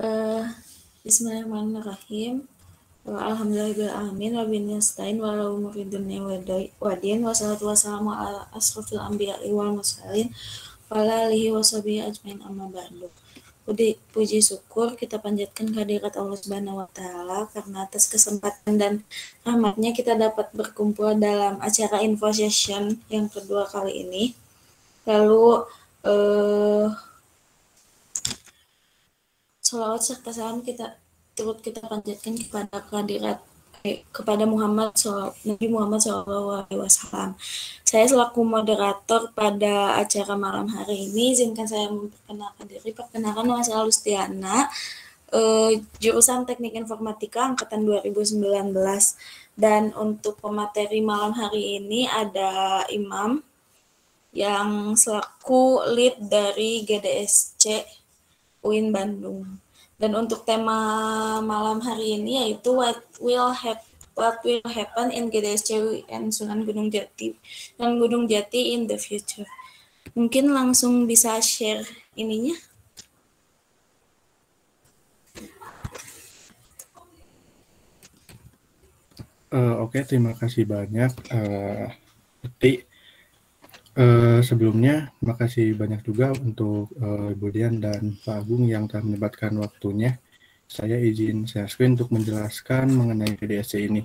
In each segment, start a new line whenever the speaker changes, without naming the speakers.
Eh, Bismillahirrahmanirrahim. Alhamdulillahirrahmanirrahim. Rabbil nasta'in wa ala umuri dunya wadin. Wassalatu wassalamu ala asrofil anbiya'i wal mursalin wa ala alihi wa sahbihi ajmain amma ba'du. Puji syukur kita panjatkan kehadirat Allah Subhanahu wa taala karena atas kesempatan dan rahmatnya kita dapat berkumpul dalam acara info session yang kedua kali ini. Lalu sholawat serta salam kita panjatkan kepada Nabi Muhammad SAW. Saya selaku moderator pada acara malam hari ini, izinkan saya memperkenalkan diri. Perkenalkan, nama saya Lustiana, jurusan Teknik Informatika angkatan 2019. Dan untuk pemateri malam hari ini ada Imam yang selaku lead dari GDSC UIN Bandung. Dan untuk tema malam hari ini yaitu what will happen in GDSC UIN Sunan Gunung Jati in the future. Mungkin langsung bisa share ininya.
Oke, terima kasih banyak. Sebelumnya, terima kasih banyak juga untuk Ibu Dian dan Pak Agung yang telah menyempatkan waktunya. Saya izin share screen untuk menjelaskan mengenai GDSC ini.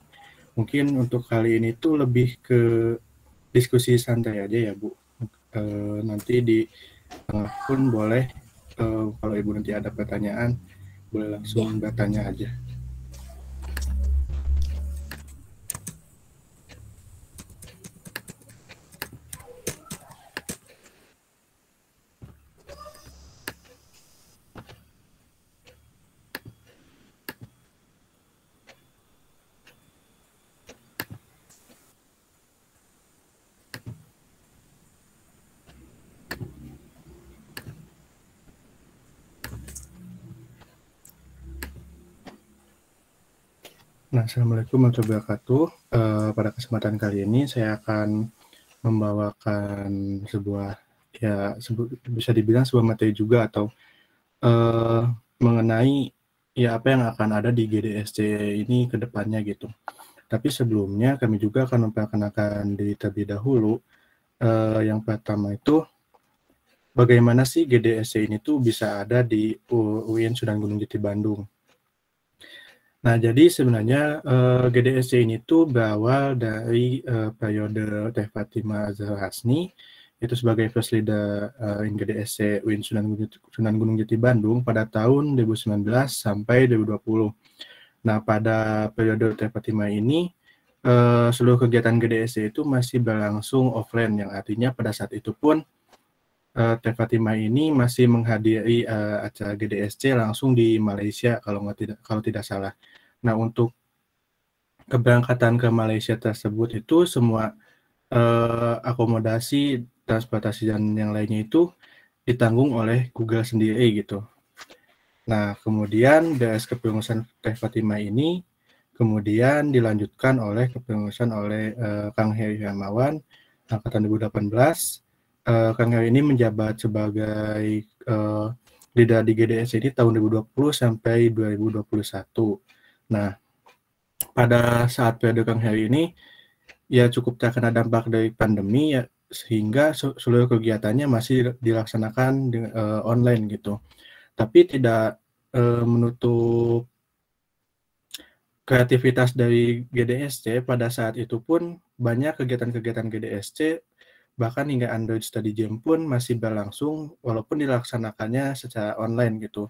Mungkin untuk kali ini tuh lebih ke diskusi santai aja ya, Bu. Nanti di tengah pun boleh, kalau Ibu nanti ada pertanyaan, boleh langsung bertanya aja. Nah, Assalamualaikum warahmatullahi wabarakatuh. Pada kesempatan kali ini saya akan membawakan bisa dibilang sebuah materi juga atau mengenai apa yang akan ada di GDSC ini ke depannya gitu. Tapi sebelumnya kami juga akan memperkenalkan diri terlebih dahulu. Yang pertama itu bagaimana sih GDSC ini tuh bisa ada di UIN Sunan Gunung Jati Bandung. Nah, jadi sebenarnya GDSC ini tuh berawal dari periode Teh Fatimah Zahra Hasni, itu sebagai first leader in GDSC UIN Sunan Gunung Jati Bandung pada tahun 2019 sampai 2020. Nah, pada periode Teh Fatimah ini, seluruh kegiatan GDSC itu masih berlangsung offline, yang artinya pada saat itu pun Teh Fatimah ini masih menghadiri acara GDSC langsung di Malaysia kalau tidak salah. Nah, untuk keberangkatan ke Malaysia tersebut itu semua akomodasi, transportasi dan yang lainnya itu ditanggung oleh Google sendiri gitu. Nah, kemudian dari kepengurusan Teh Fatimah ini kemudian dilanjutkan oleh kepengurusan oleh Kang Heri Hermawan angkatan 2018. Kang Heri ini menjabat sebagai leader di GDS ini tahun 2020 sampai 2021. Nah, pada saat periode Kang Heri ini ya cukup terkena dampak dari pandemi ya, sehingga seluruh kegiatannya masih dilaksanakan online gitu. Tapi tidak menutup kreativitas dari GDSC. Pada saat itu pun banyak kegiatan-kegiatan GDSC bahkan hingga Android Study Jam pun masih berlangsung walaupun dilaksanakannya secara online gitu.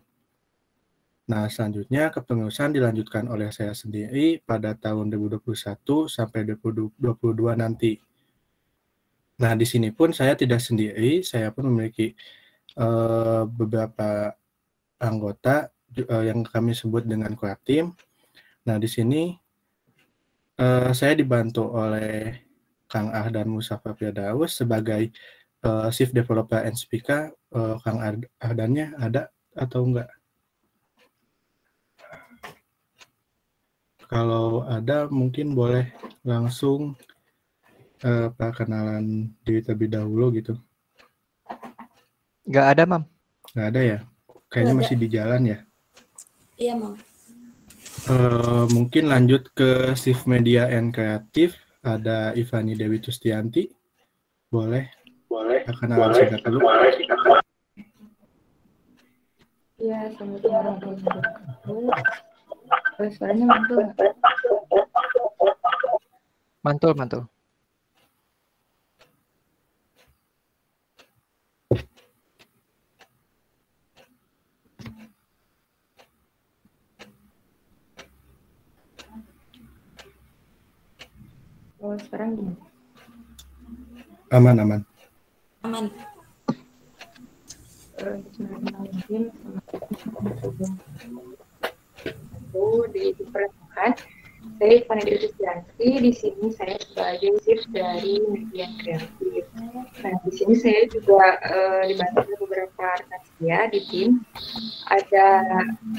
Nah, selanjutnya kepengurusan dilanjutkan oleh saya sendiri pada tahun 2021 sampai 2022 nanti. Nah, di sini pun saya tidak sendiri, saya pun memiliki beberapa anggota yang kami sebut dengan core team. Nah, di sini saya dibantu oleh Kang Ahdan Musafa Firdaus sebagai Chief Developer and Speaker. Kang Ahdannya ada atau enggak? Kalau ada mungkin boleh langsung perkenalan diri terlebih dahulu gitu.
Nggak ada, Mam.
Nggak ada ya? Kayaknya masih di jalan ya?
Iya, Mam.
Mungkin lanjut ke shift media and kreatif. Ada Ivani Dewi Tustianti. Boleh? Perkenalan singkat dulu.
Iya, Assalamualaikum warahmatullahi wabarakatuh. Suaranya mantul nggak?
Mantul.
Oh, sekarang gimana?
Aman.
Bismillahirrahmanirrahim. Diperkenalkan, saya Fani Dewi Sustianti. Di sini saya sebagai shift dari media kreatif. Nah, di sini saya juga dibantu oleh beberapa rekan saya di tim. Ada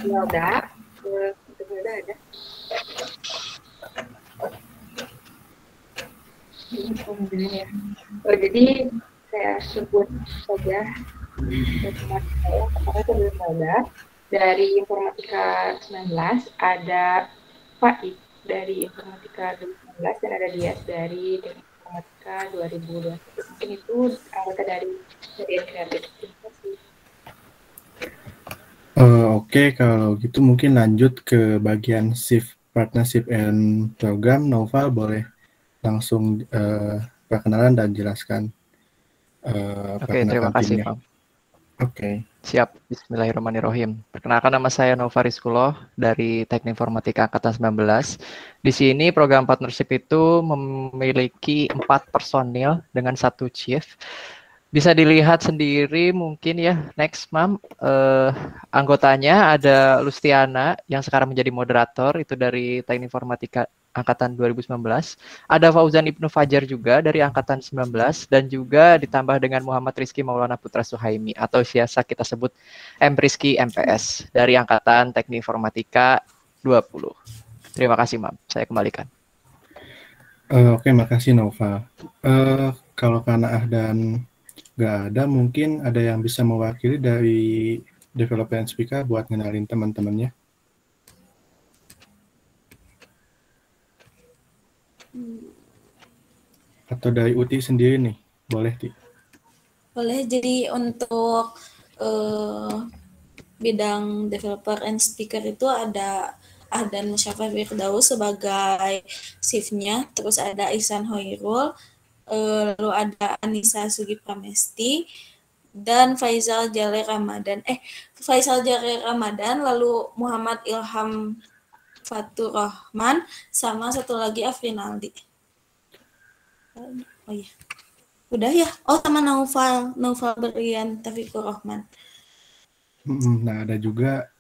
Melda, untuk Melda ada. Ya. Jadi saya sebut saja teman saya, apakah itu Melda. Dari Informatika 19 ada Faik dari Informatika 2019 dan ada Dias dari Informatika 2021. Mungkin itu anggota dari kreatif. Terima kasih.
Oke, kalau gitu mungkin lanjut ke bagian shift partnership and program. Nova boleh langsung perkenalan dan jelaskan
Oke, terima kasih, Pak.
Oke.
Siap, bismillahirrahmanirrahim. Perkenalkan, nama saya Nova Rizkuloh dari Teknik Informatika Angkatan 19. Di sini program partnership itu memiliki 4 personil dengan 1 chief. Bisa dilihat sendiri mungkin ya, next Mam. Anggotanya ada Lustiana yang sekarang menjadi moderator, itu dari Teknik Informatika Angkatan 2019. Ada Fauzan Ibnu Fajar juga dari Angkatan 19. Dan juga ditambah dengan Muhammad Rizky Maulana Putra Suhaimi, atau biasa kita sebut M. Rizky MPS, dari Angkatan Teknik Informatika 20. Terima kasih, Mam. Saya kembalikan.
Oke, makasih Nova. Kalau karena dan nggak ada, mungkin ada yang bisa mewakili dari developer and speaker buat ngenalin teman-temannya. Atau dari Uti sendiri nih, boleh Ti?
Boleh. Jadi untuk bidang developer and speaker itu ada Ahdan Musyafa Firdaus sebagai shift-nya, terus ada Ihsan Hoirul, lalu ada Anissa Sugi Pramesti, dan Faisal Jalil Ramadan, lalu Muhammad Ilham Fatur Rahman, sama satu lagi Afrinaldi. Oh iya. Udah ya? Oh, sama Naufal Berlian Taufikur Rahman.
Nah, ada juga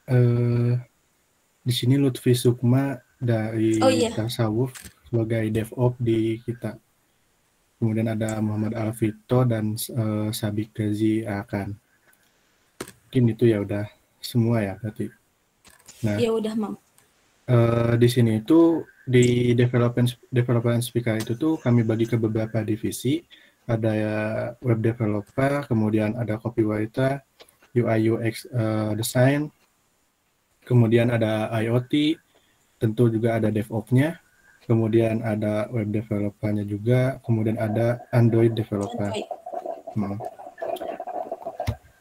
di sini Lutfi Sukma dari Tasawuf sebagai DevOps di kita. Kemudian ada Muhammad Alvito dan Sabik Gazi Akan. Mungkin itu ya udah semua ya berarti. Nah,
ya udah, Mam.
Di sini itu di development speaker itu tuh kami bagi ke beberapa divisi. Ada web developer, kemudian ada copywriter, UI UX design, kemudian ada IoT, tentu juga ada DevOps-nya, kemudian ada web developer-nya juga, kemudian ada Android developer.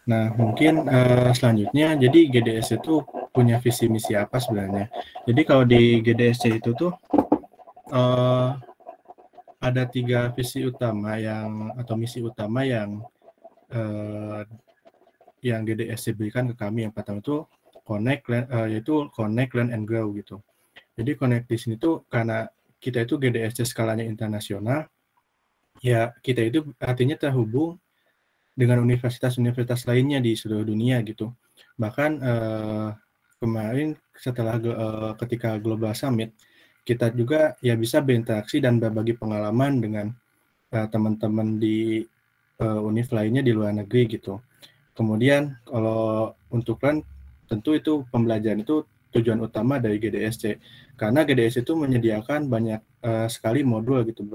Nah, mungkin selanjutnya, jadi GDS itu punya visi misi apa sebenarnya? Jadi kalau di GDSC itu tuh ada 3 visi utama atau misi utama yang GDSC berikan ke kami. Yang pertama itu connect, learn, and grow gitu. Jadi connect di sini tuh karena kita itu GDSC skalanya internasional, ya kita itu artinya terhubung dengan universitas-universitas lainnya di seluruh dunia gitu. Bahkan kemarin setelah ketika Global Summit, kita juga ya bisa berinteraksi dan berbagi pengalaman dengan teman-teman di univ lainnya di luar negeri gitu. Kemudian kalau untuk kan tentu itu pembelajaran itu tujuan utama dari GDSC, karena GDSC itu menyediakan banyak sekali modul gitu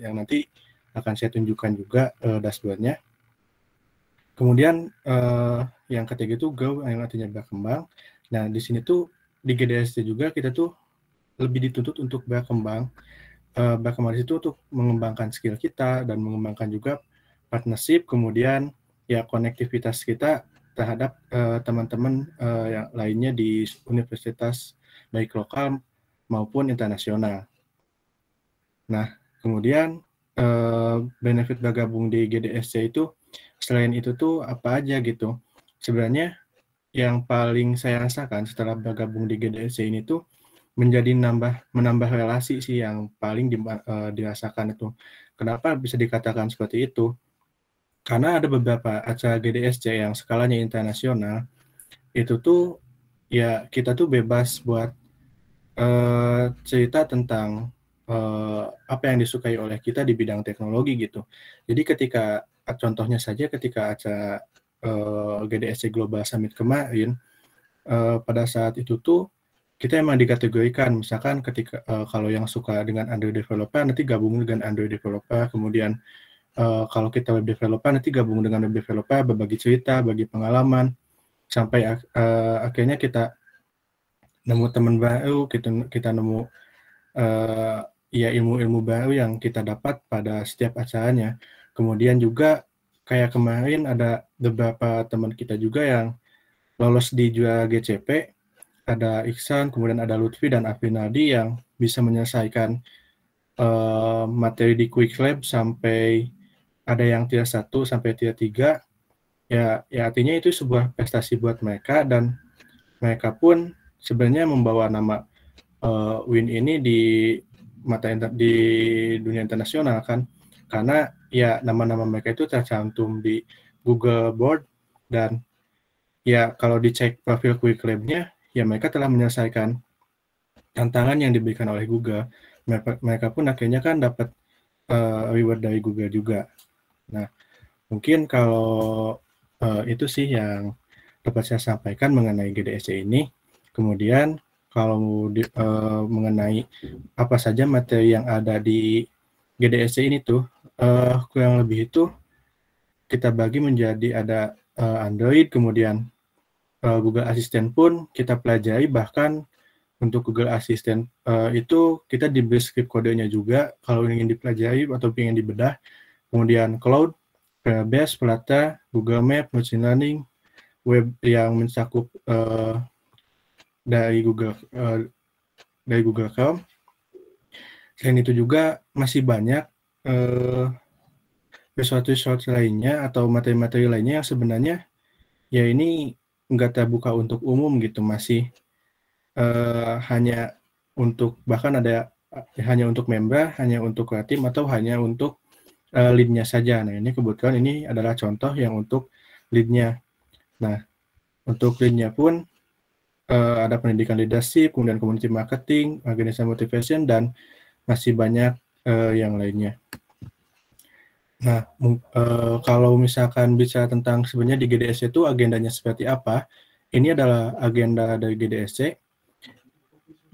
yang nanti akan saya tunjukkan juga dashboardnya. Kemudian yang ketiga itu grow, yang artinya berkembang. Nah, di sini tuh di GDSC juga kita tuh lebih dituntut untuk berkembang. Berkembang di situ untuk mengembangkan skill kita dan mengembangkan juga partnership, kemudian ya konektivitas kita terhadap teman-teman yang lainnya di universitas baik lokal maupun internasional. Nah, kemudian benefit bergabung di GDSC itu selain itu tuh apa aja gitu. Sebenarnya yang paling saya rasakan setelah bergabung di GDSC ini tuh menambah relasi sih yang paling dirasakan itu. Kenapa bisa dikatakan seperti itu? Karena ada beberapa acara GDSC yang skalanya internasional, itu tuh ya kita tuh bebas buat cerita tentang apa yang disukai oleh kita di bidang teknologi gitu. Jadi ketika contohnya saja ketika acara GDSC Global Summit kemarin, pada saat itu tuh kita emang dikategorikan, misalkan ketika kalau yang suka dengan Android developer nanti gabung dengan Android developer, kemudian kalau kita web developer nanti gabung dengan web developer, berbagi cerita, bagi pengalaman, sampai akhirnya kita nemu teman baru, kita nemu ya ilmu-ilmu baru yang kita dapat pada setiap acaranya. Kemudian juga kayak kemarin ada beberapa teman kita juga yang lolos di juara GCP, ada Iksan, kemudian ada Lutfi dan Afinadi yang bisa menyelesaikan materi di Quick Lab sampai ada yang tier 1 sampai tier 3. Ya artinya itu sebuah prestasi buat mereka dan mereka pun sebenarnya membawa nama Win ini di dunia internasional kan, karena ya nama-nama mereka itu tercantum di Google Board dan ya kalau dicek profil Quick Lab-nya ya mereka telah menyelesaikan tantangan yang diberikan oleh Google. Mereka pun akhirnya kan dapat reward dari Google juga. Nah, mungkin kalau itu sih yang dapat saya sampaikan mengenai GDSC ini. Kemudian kalau mengenai apa saja materi yang ada di GDSC ini tuh, kurang lebih itu kita bagi menjadi ada Android, kemudian Google Assistant pun kita pelajari, bahkan untuk Google Assistant itu kita diberi script kodenya juga kalau ingin dipelajari atau ingin dibedah. Kemudian Cloud, Firebase, Flutter, Google Map, Machine Learning, web yang mencakup dari Google Chrome. Selain itu juga masih banyak resource lainnya atau materi-materi lainnya yang sebenarnya ya ini nggak terbuka untuk umum gitu, masih hanya untuk, bahkan ada hanya untuk member, hanya untuk tim, atau hanya untuk lead-nya saja. Nah, ini kebetulan ini adalah contoh yang untuk lead-nya. Nah, untuk lead-nya pun ada pendidikan leadership, kemudian community marketing, organization motivation, dan masih banyak yang lainnya. Nah, kalau misalkan bicara tentang sebenarnya di GDSC itu agendanya seperti apa, ini adalah agenda dari GDSC.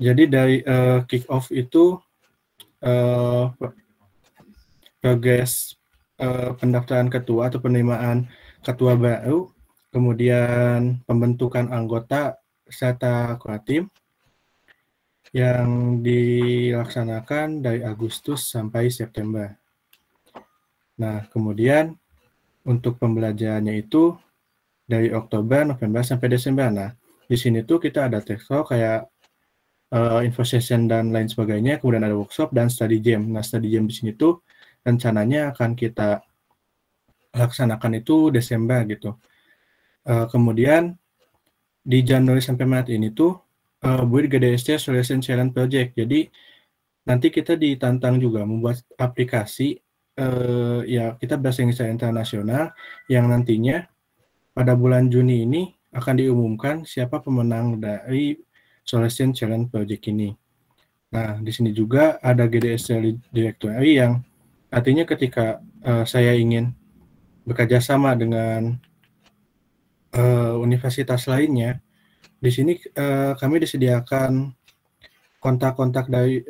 Jadi dari kick off itu progres pendaftaran ketua atau penerimaan ketua baru, kemudian pembentukan anggota serta ketua tim yang dilaksanakan dari Agustus sampai September. Nah, kemudian untuk pembelajarannya itu dari Oktober, November sampai Desember. Nah, di sini tuh kita ada tech talk kayak info session dan lain sebagainya, kemudian ada workshop dan study jam. Nah, study jam di sini tuh rencananya akan kita laksanakan itu Desember gitu. Kemudian di Januari sampai Maret ini tuh buat GDSC Solution Challenge Project. Jadi nanti kita ditantang juga membuat aplikasi ya kita bahasa Inggris internasional yang nantinya pada bulan Juni ini akan diumumkan siapa pemenang dari Solution Challenge Project ini. Nah, di sini juga ada GDSC Directory yang artinya ketika saya ingin bekerja sama dengan universitas lainnya, di sini kami disediakan kontak-kontak dari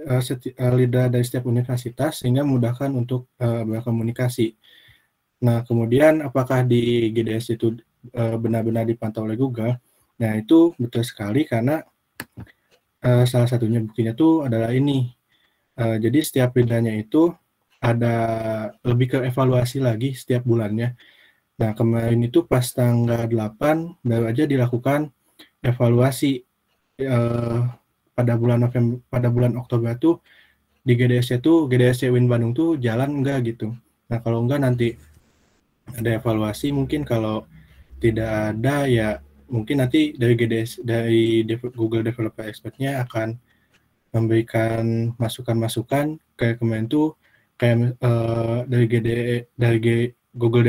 leader dari setiap universitas sehingga memudahkan untuk berkomunikasi. Nah, kemudian apakah di GDS itu benar-benar dipantau oleh Google? Nah, itu betul sekali karena salah satunya buktinya tuh adalah ini. Jadi setiap pindahnya itu ada lebih ke evaluasi lagi setiap bulannya. Nah, kemarin itu pas tanggal 8 baru aja dilakukan evaluasi pada bulan Oktober tuh di GDSC Win Bandung tuh jalan enggak gitu. Nah, kalau enggak nanti ada evaluasi, mungkin kalau tidak ada ya mungkin nanti dari Google Developer Expert-nya akan memberikan masukan-masukan ke Kementu kayak dari Google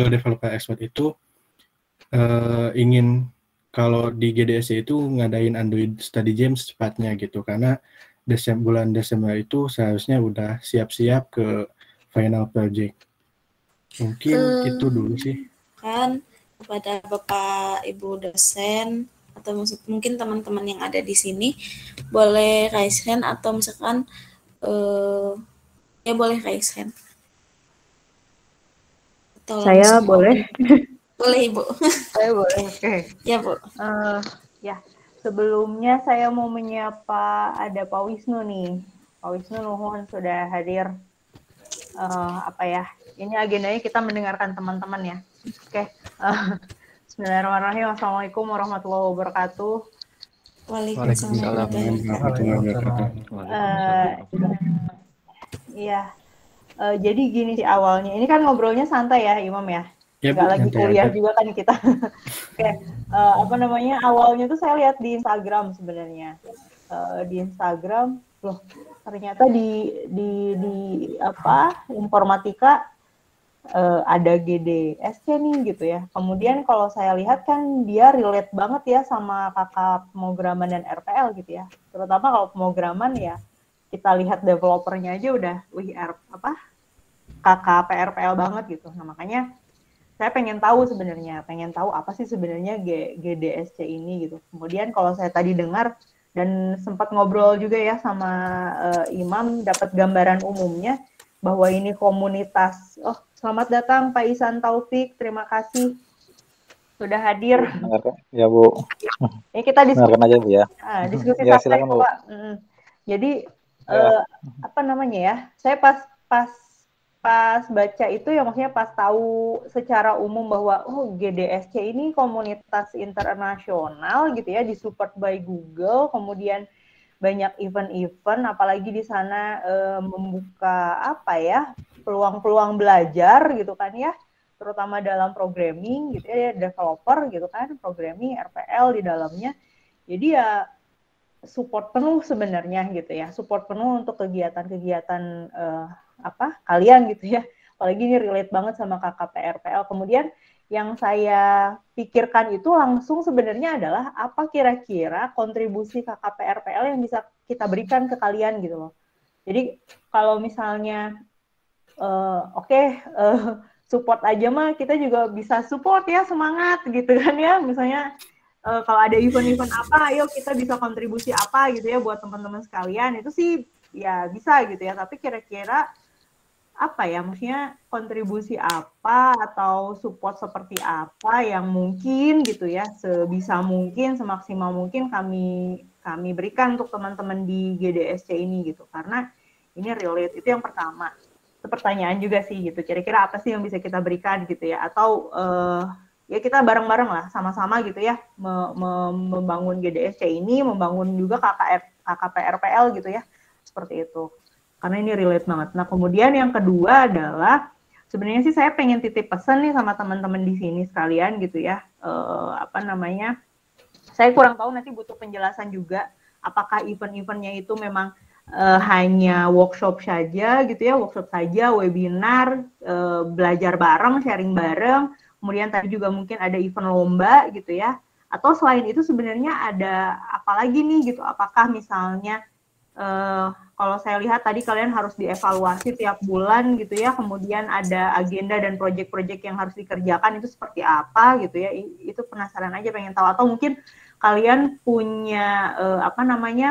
Developer Expert itu ingin kalau di GDSC itu ngadain Android Study Jam secepatnya gitu karena bulan Desember itu seharusnya udah siap-siap ke final project. Mungkin itu dulu sih.
Kan kepada Bapak Ibu dosen atau mungkin teman-teman yang ada di sini boleh raise hand atau misalkan ya boleh raise hand. Atau
Saya boleh.
Boleh Ibu.
Saya boleh. Oke.
Ya Bu.
Ya, sebelumnya saya mau menyapa ada Pak Wisnu nih. Pak Wisnu nuhun sudah hadir. Ini agendanya kita mendengarkan teman-teman ya. Oke. Bismillahirrahmanirrahim. Assalamualaikum warahmatullahi wabarakatuh.
Waalaikumsalam
warahmatullahi wabarakatuh.
Iya. Jadi gini sih awalnya. Ini kan ngobrolnya santai ya, Imam ya. Nggak lagi kuliah juga kan kita. Oke. Awalnya tuh saya lihat di Instagram sebenarnya. Di Instagram, loh ternyata di informatika ada GDSC nih gitu ya. Kemudian kalau saya lihat kan dia relate banget ya sama kakak pemrograman dan RPL gitu ya. Terutama kalau pemrograman ya kita lihat developernya aja udah kakak PRPL banget gitu. Nah makanya saya pengen tahu apa sih sebenarnya GDSC ini gitu. Kemudian kalau saya tadi dengar dan sempat ngobrol juga ya sama Imam, dapat gambaran umumnya bahwa ini komunitas. Oh, selamat datang Pak Isan Taufik, terima kasih sudah hadir.
Ya Bu.
Ini kita diskusi
aja Bu ya.
Diskusi
ya,
santai
silakan, Bu.
Pak. Jadi saya pas baca itu ya maksudnya pas tahu secara umum bahwa GDSC ini komunitas internasional gitu ya, disupport by Google, kemudian banyak event-event, apalagi di sana membuka peluang-peluang belajar gitu kan ya, terutama dalam programming gitu ya, developer gitu kan, programming RPL di dalamnya. Jadi ya support penuh sebenarnya gitu ya, support penuh untuk kegiatan-kegiatan kalian gitu ya, apalagi ini relate banget sama KKP RPL. Kemudian yang saya pikirkan itu langsung sebenarnya adalah apa kira-kira kontribusi KKP RPL yang bisa kita berikan ke kalian gitu loh. Jadi kalau misalnya support aja mah kita juga bisa support ya, semangat gitu kan ya, misalnya kalau ada event-event apa, ayo kita bisa kontribusi apa gitu ya buat teman-teman sekalian, itu sih ya bisa gitu ya. Tapi kira-kira maksudnya kontribusi apa atau support seperti apa yang mungkin gitu ya, sebisa mungkin, semaksimal mungkin kami berikan untuk teman-teman di GDSC ini gitu, karena ini relate. Itu yang pertama. Itu pertanyaan juga sih gitu, kira-kira apa sih yang bisa kita berikan gitu ya, atau ya kita bareng-bareng lah, sama-sama gitu ya, membangun GDSC ini, membangun juga KKP RPL gitu ya, seperti itu. Karena ini relate banget. Nah, kemudian yang kedua adalah, sebenarnya sih saya pengen titip pesan nih sama teman-teman di sini sekalian gitu ya, saya kurang tahu, nanti butuh penjelasan juga, apakah event-eventnya itu memang hanya workshop saja gitu ya, webinar, belajar bareng, sharing bareng, kemudian tadi juga mungkin ada event lomba gitu ya, atau selain itu sebenarnya ada apa lagi nih gitu, apakah misalnya kalau saya lihat tadi kalian harus dievaluasi tiap bulan gitu ya, kemudian ada agenda dan proyek-proyek yang harus dikerjakan, itu seperti apa gitu ya, itu penasaran aja, pengen tahu. Atau mungkin kalian punya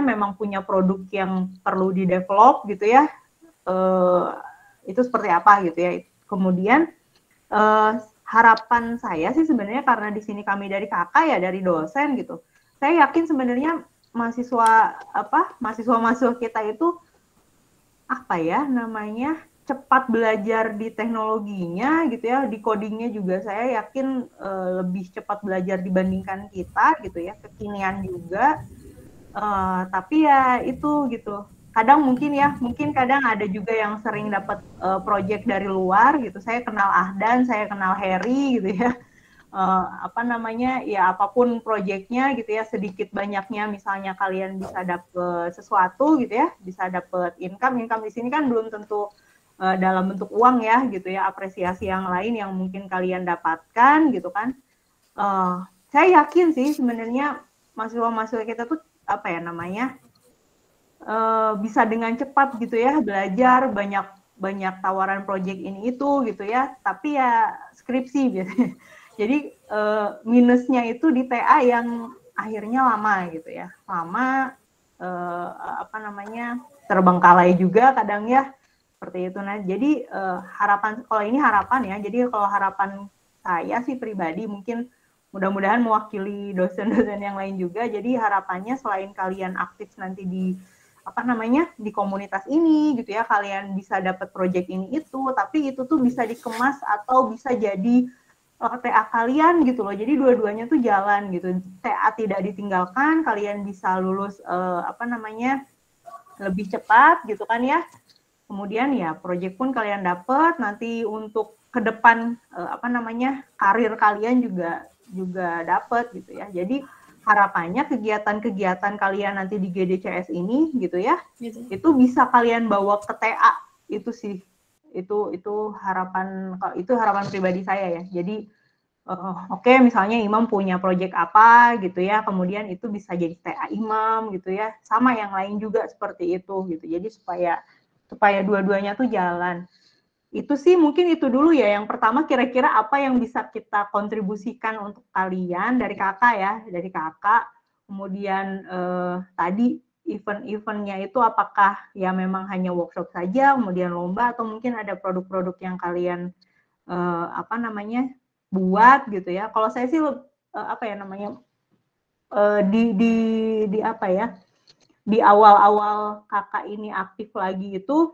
memang punya produk yang perlu di-develop gitu ya, itu seperti apa gitu ya, Kemudian harapan saya sih sebenarnya karena di sini kami dari kakak ya, dari dosen gitu. Saya yakin sebenarnya mahasiswa kita itu cepat belajar di teknologinya gitu ya, di codingnya juga saya yakin lebih cepat belajar dibandingkan kita gitu ya, kekinian juga. Tapi ya itu gitu. Kadang kadang ada juga yang sering dapat project dari luar gitu. Saya kenal Ahdan, saya kenal Harry gitu ya. Ya apapun projectnya gitu ya, sedikit banyaknya misalnya kalian bisa dapat sesuatu gitu ya, bisa dapat income di sini kan belum tentu dalam bentuk uang ya gitu ya, apresiasi yang lain yang mungkin kalian dapatkan gitu kan. Saya yakin sih sebenarnya mahasiswa kita tuh bisa dengan cepat gitu ya belajar, banyak tawaran project ini itu gitu ya, tapi ya skripsi biasanya. Jadi minusnya itu di TA yang akhirnya lama gitu ya, terbengkalai juga kadang ya, seperti itu. Nah jadi harapan ya, jadi kalau harapan saya sih pribadi mungkin mudah-mudahan mewakili dosen-dosen yang lain juga. Jadi harapannya selain kalian aktif nanti di di komunitas ini gitu ya, kalian bisa dapat project ini itu, tapi itu tuh bisa dikemas atau bisa jadi TA kalian gitu loh. Jadi dua-duanya tuh jalan gitu. TA tidak ditinggalkan, kalian bisa lulus lebih cepat gitu kan ya. Kemudian ya project pun kalian dapat, nanti untuk ke depan karir kalian juga dapat gitu ya. Jadi harapannya kegiatan-kegiatan kalian nanti di GDCS ini gitu ya, itu bisa kalian bawa ke TA. Itu sih, itu harapan pribadi saya ya. Jadi oke, misalnya Imam punya project apa gitu ya, kemudian itu bisa jadi TA Imam gitu ya, sama yang lain juga seperti itu gitu. Jadi supaya dua-duanya tuh jalan. Itu sih mungkin itu dulu ya. Yang pertama kira-kira apa yang bisa kita kontribusikan untuk kalian dari kakak. Kemudian tadi event-eventnya itu apakah ya memang hanya workshop saja, kemudian lomba, atau mungkin ada produk-produk yang kalian buat gitu ya. Kalau saya sih di awal-awal kakak ini aktif lagi itu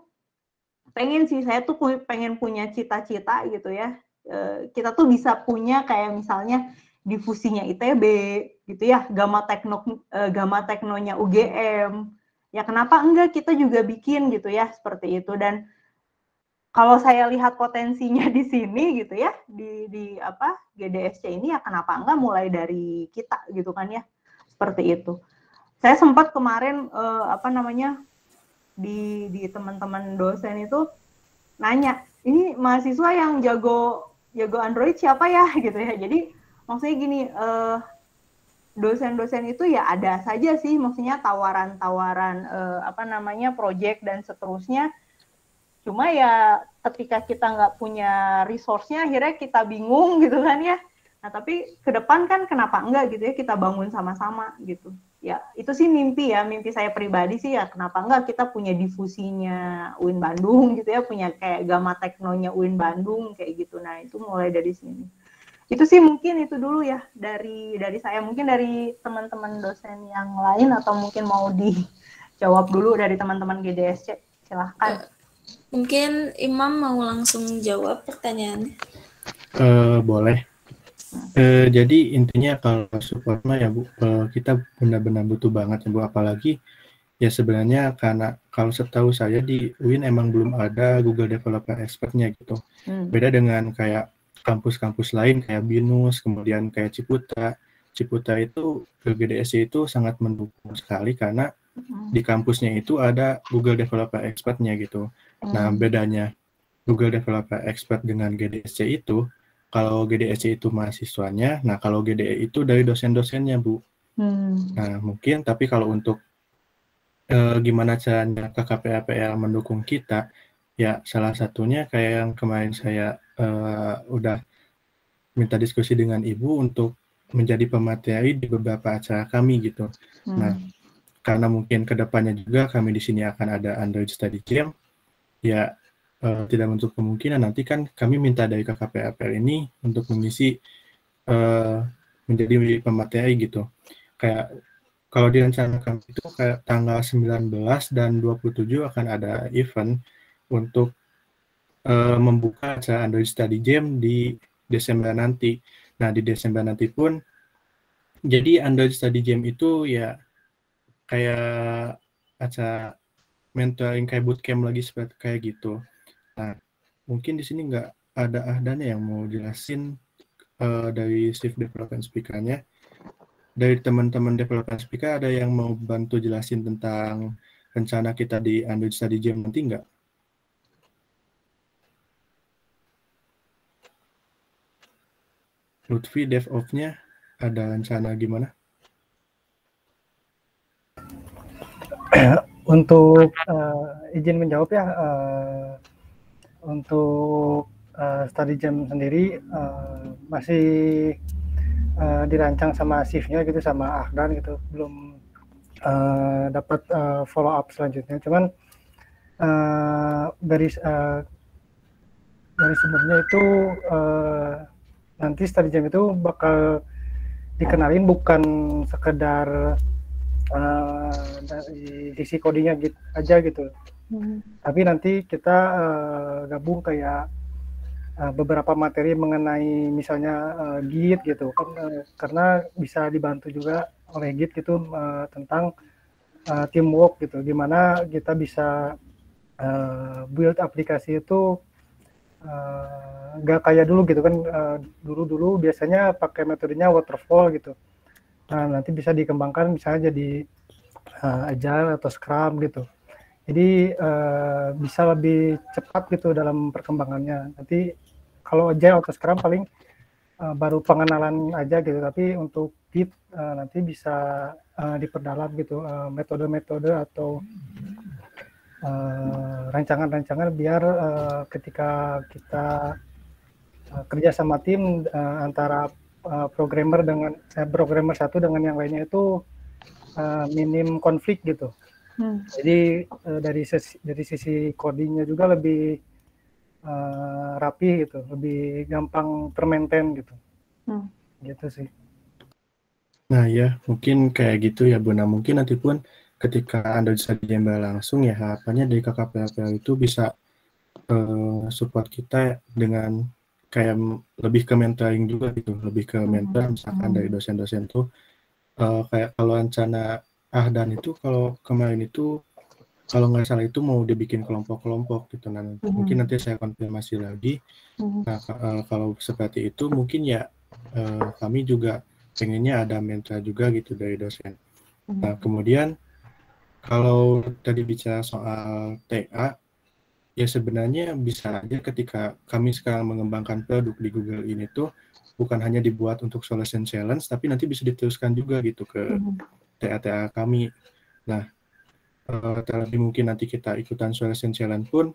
saya tuh pengen punya cita-cita gitu ya, kita tuh bisa punya kayak misalnya difusinya ITB gitu ya, Gamma Teknonya UGM ya, kenapa enggak kita juga bikin gitu ya, seperti itu. Dan kalau saya lihat potensinya di sini gitu ya, di GDSC ini ya, kenapa enggak mulai dari kita gitu kan ya, seperti itu. Saya sempat kemarin di teman-teman dosen itu nanya, ini mahasiswa yang jago Android siapa ya gitu ya. Jadi maksudnya gini, dosen-dosen itu ya ada saja sih, maksudnya tawaran-tawaran project dan seterusnya. Cuma ya ketika kita nggak punya resource-nya, akhirnya kita bingung gitu kan ya. Nah tapi ke depan kan kenapa enggak gitu ya, kita bangun sama-sama gitu. Ya itu sih mimpi saya pribadi sih ya, kenapa enggak kita punya difusinya UIN Bandung gitu ya, punya kayak Gamma Teknonya UIN Bandung kayak gitu. Nah itu mulai dari sini. Itu sih mungkin itu dulu ya dari saya. Mungkin dari teman-teman dosen yang lain atau mungkin mau dijawab dulu dari teman-teman GDSC, silahkan.
Mungkin Imam mau langsung jawab pertanyaannya.
Boleh. Jadi intinya kalau support mah ya Bu, kita benar-benar butuh banget ya Bu, apalagi ya sebenarnya karena kalau setahu saya di UIN emang belum ada Google Developer Expert-nya gitu. Beda dengan kayak kampus-kampus lain kayak BINUS, kemudian kayak Ciputa itu GDSC itu sangat mendukung sekali karena di kampusnya itu ada Google Developer Expert-nya gitu. Nah bedanya Google Developer Expert dengan GDSC itu, kalau GDSC itu mahasiswanya, nah kalau GDE itu dari dosen-dosennya Bu. Nah mungkin, tapi kalau untuk gimana caranya KKPAPL mendukung kita, ya salah satunya kayak yang kemarin saya udah minta diskusi dengan Ibu untuk menjadi pemateri di beberapa acara kami gitu. Nah karena mungkin kedepannya juga kami di sini akan ada Android Study Camp, ya tidak menutup kemungkinan nanti kan kami minta dari KKP-APL ini untuk mengisi menjadi pemateri gitu. Kayak kalau direncanakan itu kayak tanggal 19 dan 27 akan ada event untuk membuka acara Android Study Jam di Desember nanti. Nah, di Desember nanti pun, jadi Android Study Jam itu ya kayak acara mentoring kayak bootcamp lagi seperti kayak gitu. Nah, mungkin di sini nggak ada Ahdana yang mau jelasin dari Chief Development Speaker-nya. Dari teman-teman development speaker ada yang mau bantu jelasin tentang rencana kita di Android Study Jam nanti nggak? Lutfi, DevOps-nya ada rencana gimana?
Untuk izin menjawab ya, untuk study jam sendiri masih dirancang sama shift-nya gitu, sama Ahdan gitu, belum dapat follow up selanjutnya. Cuman dari sebelumnya itu nanti study jam itu bakal dikenalin bukan sekedar dari sisi codingnya gitu aja gitu. Tapi nanti kita gabung kayak beberapa materi mengenai misalnya Git gitu kan, karena bisa dibantu juga oleh Git gitu tentang teamwork gitu, gimana kita bisa build aplikasi itu nggak kayak dulu gitu kan, dulu biasanya pakai metodenya waterfall gitu. Nah, nanti bisa dikembangkan misalnya jadi agile atau scrum gitu. Jadi bisa lebih cepat gitu dalam perkembangannya. Nanti kalau agile atau scrum paling baru pengenalan aja gitu, tapi untuk Git nanti bisa diperdalam gitu metode-metode atau rancangan-rancangan biar ketika kita kerja sama tim antara programmer dengan programmer satu dengan yang lainnya itu minim konflik gitu. Jadi dari sisi codingnya juga lebih rapi gitu, lebih gampang termaintain gitu. Gitu sih.
Nah ya, mungkin kayak gitu ya Bu. Nah, mungkin nanti pun ketika Anda bisa dijambal langsung ya, harapannya dari KKP-APL itu bisa support kita dengan kayak lebih ke mentoring juga gitu, lebih ke mentor misalkan dari dosen-dosen tuh kayak kalau rencana Ahdan itu kalau kemarin itu kalau nggak salah itu mau dibikin kelompok-kelompok gitu. Nah, mungkin nanti saya konfirmasi lagi. Nah, kalau seperti itu mungkin ya kami juga pengennya ada mentor juga gitu dari dosen. Nah, kemudian kalau tadi bicara soal TA, ya sebenarnya bisa aja ketika kami sekarang mengembangkan produk di Google ini tuh bukan hanya dibuat untuk solution challenge, tapi nanti bisa diteruskan juga gitu ke TA-TA kami. Nah, terlebih mungkin nanti kita ikutan solution challenge pun,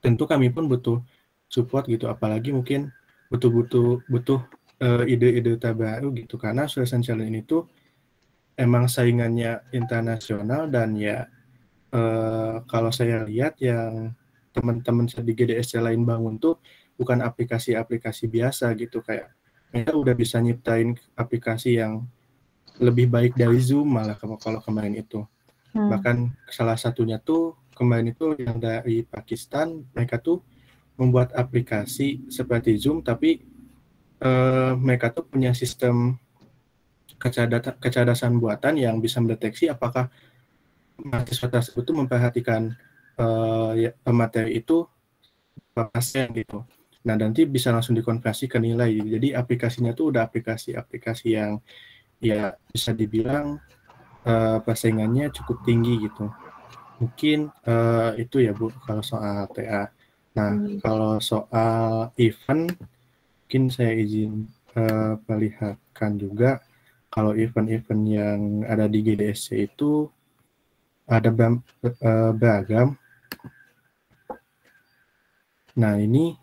tentu kami pun butuh support gitu, apalagi mungkin butuh ide-ide terbaru gitu, karena solution challenge ini tuh emang saingannya internasional dan ya kalau saya lihat yang teman-teman di GDSC lain bangun tuh bukan aplikasi-aplikasi biasa gitu, kayak mereka udah bisa nyiptain aplikasi yang lebih baik dari Zoom malah kalau kemarin itu. Bahkan salah satunya tuh kemarin itu yang dari Pakistan, mereka tuh membuat aplikasi seperti Zoom tapi mereka tuh punya sistem kecerdasan buatan yang bisa mendeteksi apakah mahasiswa tersebut itu memperhatikan pemateri itu pasien gitu. Nah, nanti bisa langsung dikonversi ke nilai. Jadi aplikasinya tuh udah aplikasi yang ya bisa dibilang persaingannya cukup tinggi gitu. Mungkin itu ya Bu kalau soal TA. Nah, kalau soal event mungkin saya izin perlihatkan juga kalau event-event yang ada di GDSC itu ada beragam. Nah, ini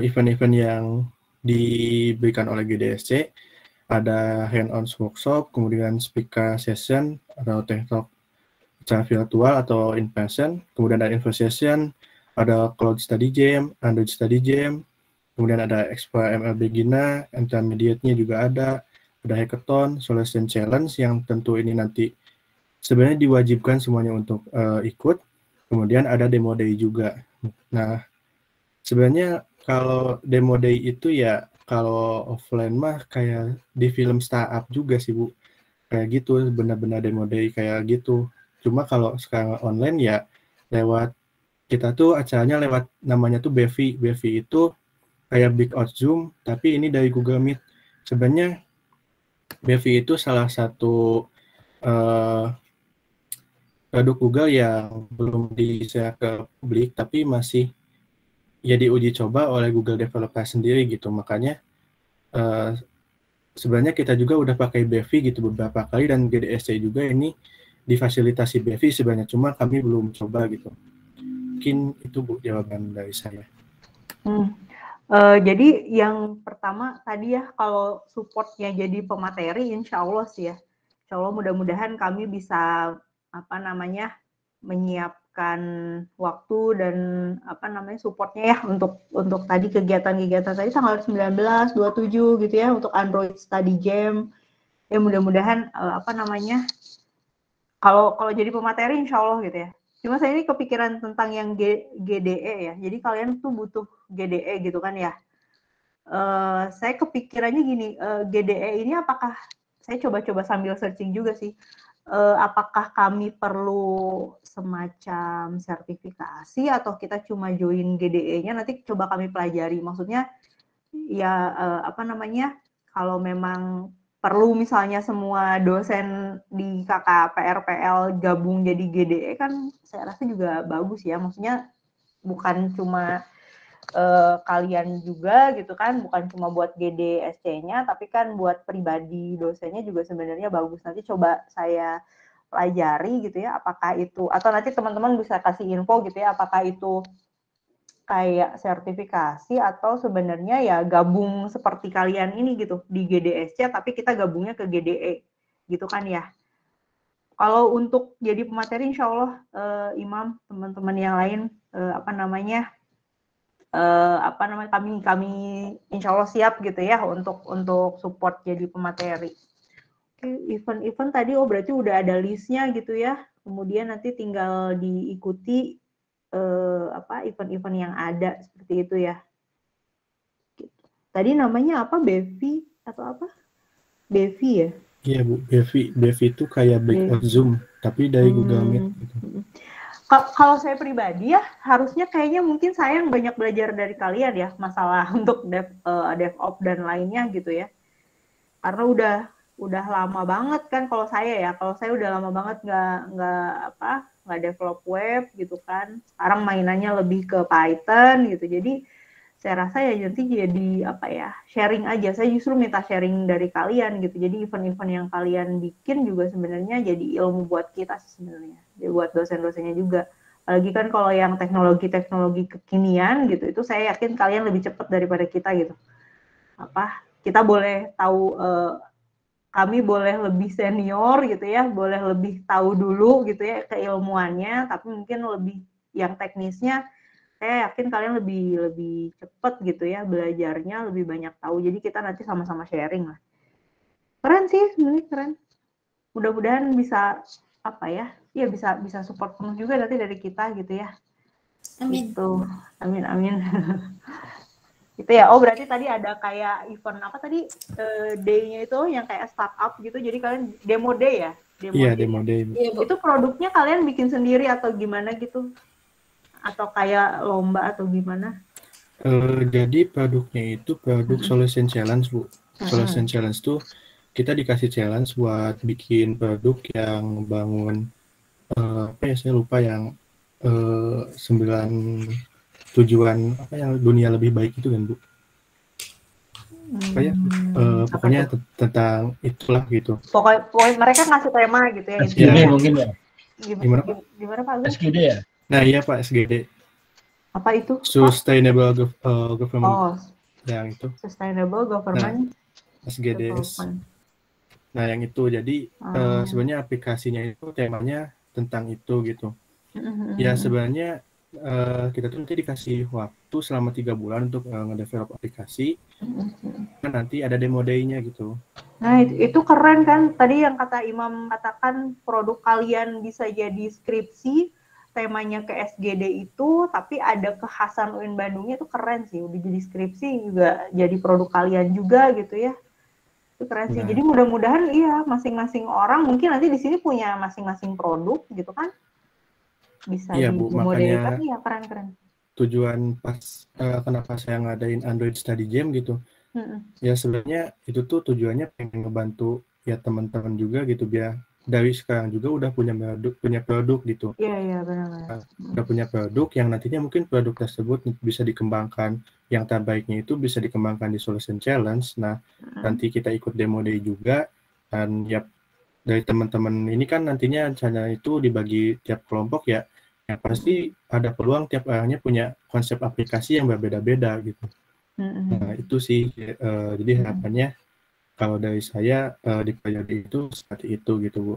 event-event yang diberikan oleh GDSC, ada hand-on workshop, kemudian speaker session, atau TED Talk secara virtual atau in person, kemudian ada info session, ada Cloud Study Jam, Android Study Jam, kemudian ada Explore ML Beginner, Intermediate-nya juga ada Hackathon, Solution Challenge yang tentu ini nanti sebenarnya diwajibkan semuanya untuk ikut. Kemudian ada Demo Day juga. Nah, sebenarnya kalau Demo Day itu ya kalau offline mah kayak di film startup juga sih Bu. Kayak gitu, benar-benar Demo Day kayak gitu. Cuma kalau sekarang online ya lewat, kita tuh acaranya lewat namanya tuh Bevi. Bevi itu kayak Big Out Zoom, tapi ini dari Google Meet. Sebenarnya Bevi itu salah satu produk Google yang belum di-share ke publik, tapi masih ya diuji coba oleh Google Developer sendiri gitu. Makanya sebenarnya kita juga udah pakai Bevi gitu beberapa kali, dan GDSC juga ini difasilitasi Bevi sebenarnya, cuma kami belum coba gitu. Mungkin itu Bu jawaban dari saya.
Jadi yang pertama tadi ya, kalau supportnya jadi pemateri, insya Allah sih ya. Insya Allah mudah-mudahan kami bisa menyiapkan waktu dan supportnya ya untuk tadi kegiatan-kegiatan tadi tanggal 19, 27 gitu ya, untuk Android Study Jam. Ya mudah-mudahan kalau jadi pemateri insya Allah gitu ya. Cuma saya ini kepikiran tentang yang GDE ya. Jadi kalian tuh butuh GDE gitu kan ya. Saya kepikirannya gini, GDE ini apakah, saya coba-coba sambil searching juga sih, apakah kami perlu semacam sertifikasi atau kita cuma join GDE-nya, nanti coba kami pelajari. Maksudnya ya kalau memang perlu misalnya semua dosen di KKPRPL gabung jadi GDE kan saya rasa juga bagus ya. Maksudnya bukan cuma kalian juga gitu kan, bukan cuma buat GDSC-nya, tapi kan buat pribadi dosennya juga sebenarnya bagus. Nanti coba saya pelajari gitu ya, apakah itu, atau nanti teman-teman bisa kasih info gitu ya, apakah itu kayak sertifikasi atau sebenarnya ya gabung seperti kalian ini gitu di GDSC, tapi kita gabungnya ke GDE gitu kan ya. Kalau untuk jadi pemateri insya Allah Imam, teman-teman yang lain kami insya Allah siap gitu ya untuk support jadi pemateri. Oke, event-event tadi berarti udah ada listnya gitu ya, kemudian nanti tinggal diikuti event-event yang ada seperti itu ya. Tadi namanya apa, Bevi atau apa? Bevi ya?
Iya Bu, Bevi itu kayak Big Out Zoom, tapi dari Google Meet gitu.
Kalau saya pribadi ya, harusnya kayaknya mungkin saya yang banyak belajar dari kalian ya, masalah untuk DevOps dan lainnya gitu ya. Karena udah lama banget kan kalau saya udah lama banget nggak develop web gitu kan. Sekarang mainannya lebih ke Python gitu. Jadi saya rasa ya nanti jadi sharing aja. Saya justru minta sharing dari kalian gitu. Jadi event-event yang kalian bikin juga sebenarnya jadi ilmu buat kita sih sebenarnya. Jadi buat dosen-dosennya juga. Apalagi kan kalau yang teknologi-teknologi kekinian gitu, itu saya yakin kalian lebih cepat daripada kita gitu. Kita boleh tahu, kami boleh lebih senior gitu ya, boleh lebih tahu dulu gitu ya keilmuannya, tapi mungkin lebih yang teknisnya saya yakin kalian lebih cepat gitu ya belajarnya, lebih banyak tahu. Jadi kita nanti sama-sama sharing lah. Keren sih, sebenarnya keren. Mudah-mudahan bisa bisa support penuh juga nanti dari kita gitu ya.
Amin.
Gitu. Amin. Gitu ya. Oh berarti tadi ada kayak event apa tadi day-nya itu yang kayak startup gitu. Jadi kalian demo day ya?
Demo day.
Itu produknya kalian bikin sendiri atau gimana gitu? Atau kayak lomba atau gimana?
Jadi produknya itu produk Solution Challenge Bu. Solution Challenge tuh kita dikasih challenge buat bikin produk yang bangun saya lupa yang 9 tujuan yang dunia lebih baik itu kan Bu. Pokoknya tentang itulah gitu.
Pokoknya mereka ngasih tema gitu ya.
SGD mungkin ya.
Gimana Pak?
SGD ya.
Nah iya Pak, SGD.
Apa itu?
Sustainable Government.
Oh,
yang itu.
Sustainable Government.
Nah, SGDS. Nah yang itu jadi sebenarnya aplikasinya itu temanya tentang itu gitu. Ya sebenarnya kita tuh nanti dikasih waktu selama 3 bulan untuk ngedevelop aplikasi. Kan nanti ada demo day-nya gitu.
Nah, itu keren kan? Tadi yang kata Imam katakan produk kalian bisa jadi skripsi, temanya ke SGD itu, tapi ada kekhasan UIN Bandungnya, itu keren sih. Udah jadi skripsi juga jadi produk kalian juga gitu ya. Itu keren sih.
Nah.
Jadi mudah-mudahan iya masing-masing orang mungkin nanti di sini punya masing-masing produk gitu kan. Bisa
Iya, Bu, makanya
ya keren-keren.
tujuan pas kenapa saya ngadain Android Study Jam gitu. Ya sebenarnya itu tuh tujuannya pengen ngebantu ya teman-teman juga gitu, biar dari sekarang juga udah punya produk gitu.
Iya benar.
Udah punya produk yang nantinya mungkin produk tersebut bisa dikembangkan, yang terbaiknya itu bisa dikembangkan di Solution Challenge. Nah, nanti kita ikut demo day juga, dan ya dari teman-teman ini kan nantinya channel itu dibagi tiap kelompok ya. Ya pasti ada peluang tiap orangnya punya konsep aplikasi yang berbeda-beda gitu. Nah, itu sih jadi harapannya kalau dari saya di periode itu seperti itu gitu, Bu.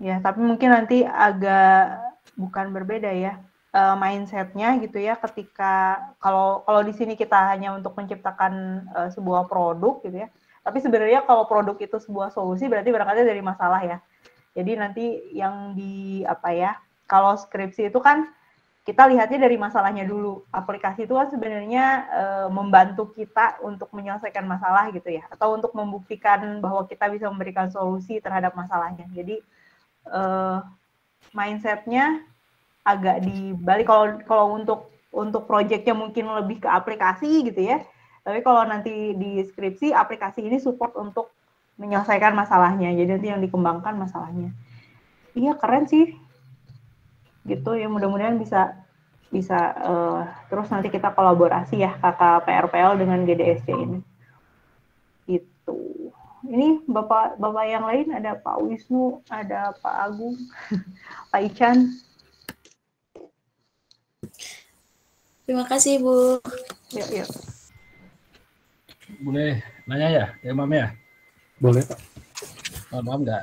Ya, tapi mungkin nanti agak bukan berbeda ya mindsetnya gitu ya, ketika kalau di sini kita hanya untuk menciptakan sebuah produk gitu ya, tapi sebenarnya kalau produk itu sebuah solusi berarti berangkatnya dari masalah ya. Jadi nanti yang kalau skripsi itu kan kita lihatnya dari masalahnya dulu. Aplikasi itu kan sebenarnya membantu kita untuk menyelesaikan masalah gitu ya, atau untuk membuktikan bahwa kita bisa memberikan solusi terhadap masalahnya. Jadi mindsetnya agak dibalik. Kalau untuk proyeknya mungkin lebih ke aplikasi gitu ya. Tapi kalau nanti di skripsi, aplikasi ini support untuk menyelesaikan masalahnya. Jadi nanti yang dikembangkan masalahnya. Iya keren sih. Gitu ya, mudah-mudahan bisa terus nanti kita kolaborasi ya kakak PRPL dengan GDSC ini. Gitu. Ini bapak yang lain, ada Pak Wisnu, ada Pak Agung, Pak Ican.
Terima kasih, Bu.
Yuk.
Boleh nanya ya, Imam ya?
Boleh, Pak.
Maaf nggak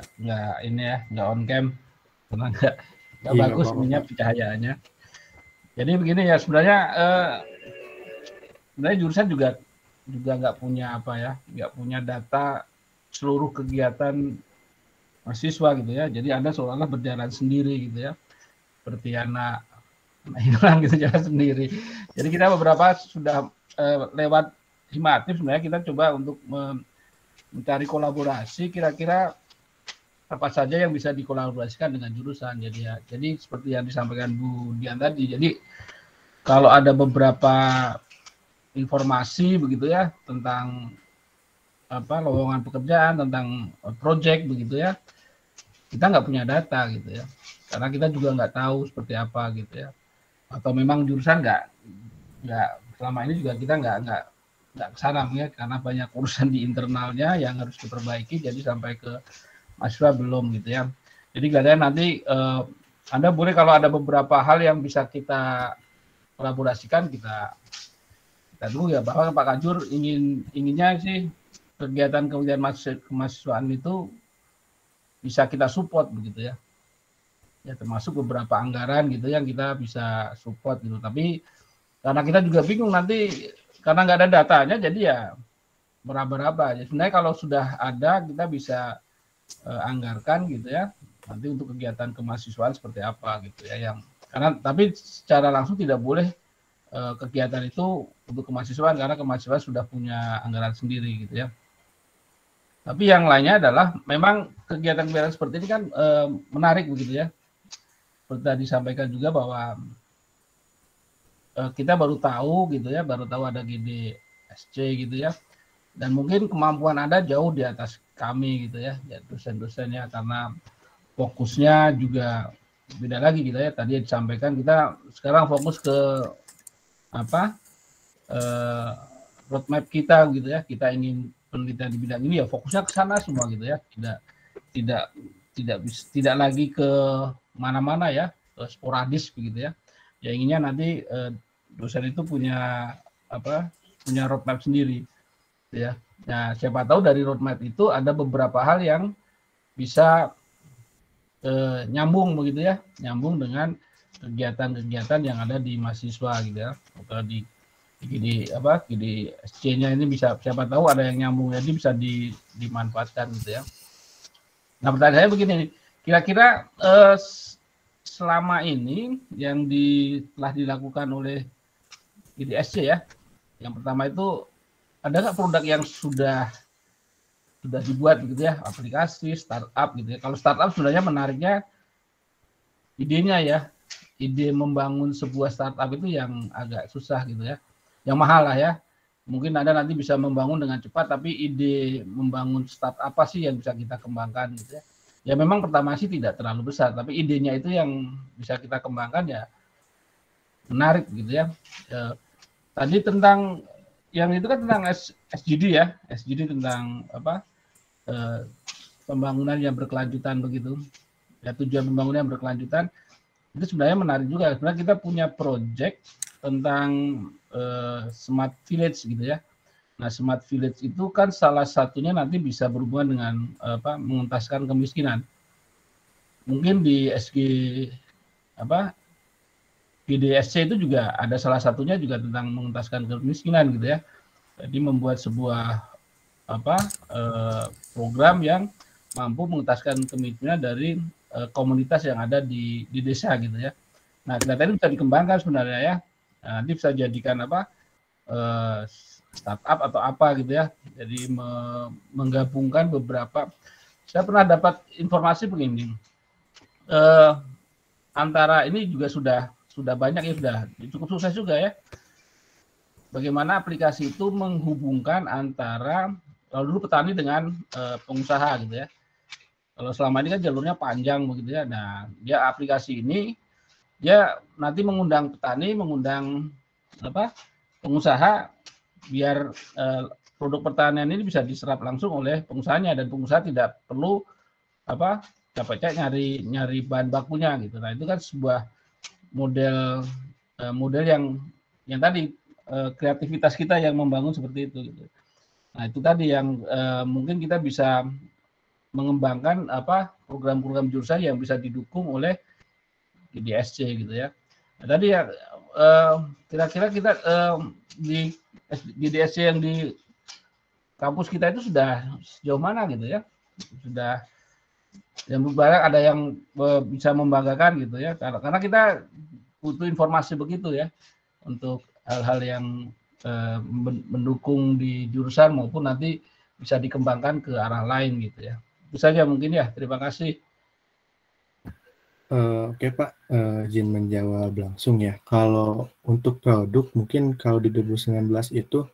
ini ya, nggak on cam, karena nggak bagus ininya pencahayaannya. Jadi begini ya, sebenarnya jurusan juga nggak punya nggak punya data seluruh kegiatan mahasiswa gitu ya. Jadi Anda seolah-olah berjalan sendiri gitu ya, seperti anak hilang gitu, jalan sendiri. Jadi kita beberapa sudah lewat Himatif sebenarnya kita coba untuk mencari kolaborasi, kira-kira apa saja yang bisa dikolaborasikan dengan jurusan. Jadi seperti yang disampaikan Bu Dian tadi. Jadi kalau ada beberapa informasi begitu ya tentang lowongan pekerjaan, tentang project begitu ya, kita nggak punya data gitu ya, karena kita juga nggak tahu seperti apa gitu ya, atau memang jurusan nggak selama ini juga kita nggak kesana ya, karena banyak urusan di internalnya yang harus diperbaiki, jadi sampai ke mahasiswa belum gitu ya. Jadi kalian nanti Anda boleh kalau ada beberapa hal yang bisa kita kolaborasikan, kita tunggu ya, bahwa Pak Kajur inginnya sih kegiatan kemahasiswaan itu bisa kita support begitu ya. Ya termasuk beberapa anggaran gitu yang kita bisa support gitu. Tapi karena kita juga bingung nanti karena nggak ada datanya, jadi ya meraba-raba. Ya, sebenarnya kalau sudah ada kita bisa anggarkan gitu ya. Nanti untuk kegiatan kemahasiswaan seperti apa gitu ya, tapi secara langsung tidak boleh kegiatan itu untuk kemahasiswaan karena kemahasiswaan sudah punya anggaran sendiri gitu ya. Tapi yang lainnya adalah memang kegiatan-kegiatan seperti ini kan menarik begitu ya. Seperti tadi disampaikan juga bahwa kita baru tahu gitu ya, ada GDSC gitu ya. Dan mungkin kemampuan Anda jauh di atas kami gitu ya dosen-dosennya, karena fokusnya juga beda lagi gitu ya. Tadi disampaikan kita sekarang fokus ke roadmap kita gitu ya. Kita ingin penelitian di bidang ini ya fokusnya ke sana semua gitu ya. Tidak lagi ke mana-mana ya, sporadis begitu ya. Ya inginnya nanti dosen itu punya roadmap sendiri ya. Nah, siapa tahu dari roadmap itu ada beberapa hal yang bisa nyambung begitu ya, nyambung dengan kegiatan-kegiatan yang ada di mahasiswa gitu ya, atau di GDSC-nya ini bisa, siapa tahu ada yang nyambung, jadi bisa dimanfaatkan gitu ya. Nah, pertanyaan saya begini, kira-kira selama ini yang telah dilakukan oleh GDSC ya, yang pertama itu ada nggak produk yang sudah dibuat gitu ya, aplikasi startup gitu ya. Kalau startup sebenarnya menariknya idenya ya, ide membangun sebuah startup itu yang agak susah gitu ya, yang mahal lah ya. Mungkin Anda nanti bisa membangun dengan cepat, tapi ide membangun startup apa sih yang bisa kita kembangkan gitu ya. Ya memang pertama sih tidak terlalu besar, tapi idenya itu yang bisa kita kembangkan ya menarik gitu ya. Tadi tentang yang itu kan tentang SGD ya, SGD tentang apa, pembangunan yang berkelanjutan begitu. Ya, tujuan pembangunan yang berkelanjutan itu sebenarnya menarik juga. Sebenarnya kita punya project tentang smart village gitu ya. Nah, smart village itu kan salah satunya nanti bisa berhubungan dengan mengentaskan kemiskinan. Mungkin di GDSC itu juga ada salah satunya juga tentang mengentaskan kemiskinan gitu ya. Jadi membuat sebuah program yang mampu mengentaskan kemiskinan dari komunitas yang ada di desa gitu ya. Nah, data ini bisa dikembangkan sebenarnya ya. Nah, nanti bisa jadikan startup atau apa gitu ya. Jadi menggabungkan beberapa. Saya pernah dapat informasi begini. Antara ini juga sudah banyak ya, sudah cukup sukses juga ya. Bagaimana aplikasi itu menghubungkan antara kalau dulu petani dengan pengusaha gitu ya. Kalau selama ini kan jalurnya panjang begitu ya. Nah, dia aplikasi ini dia nanti mengundang petani, mengundang pengusaha biar produk pertanian ini bisa diserap langsung oleh pengusahanya, dan pengusaha tidak perlu capek-capek nyari bahan bakunya gitu. Nah, itu kan sebuah model yang tadi kreativitas kita yang membangun seperti itu gitu. Nah, itu tadi yang mungkin kita bisa mengembangkan program-program jurusan yang bisa didukung oleh GDSC gitu ya. Nah, tadi ya kira-kira kita di GDSC yang di kampus kita itu sudah sejauh mana gitu ya? Sudah yang barang ada yang bisa membanggakan gitu ya, karena kita butuh informasi begitu ya untuk hal-hal yang mendukung di jurusan maupun nanti bisa dikembangkan ke arah lain gitu ya. Itu saja mungkin ya, terima kasih.
Oke Pak, izin menjawab langsung ya. Kalau untuk produk, mungkin kalau di 2019 itu,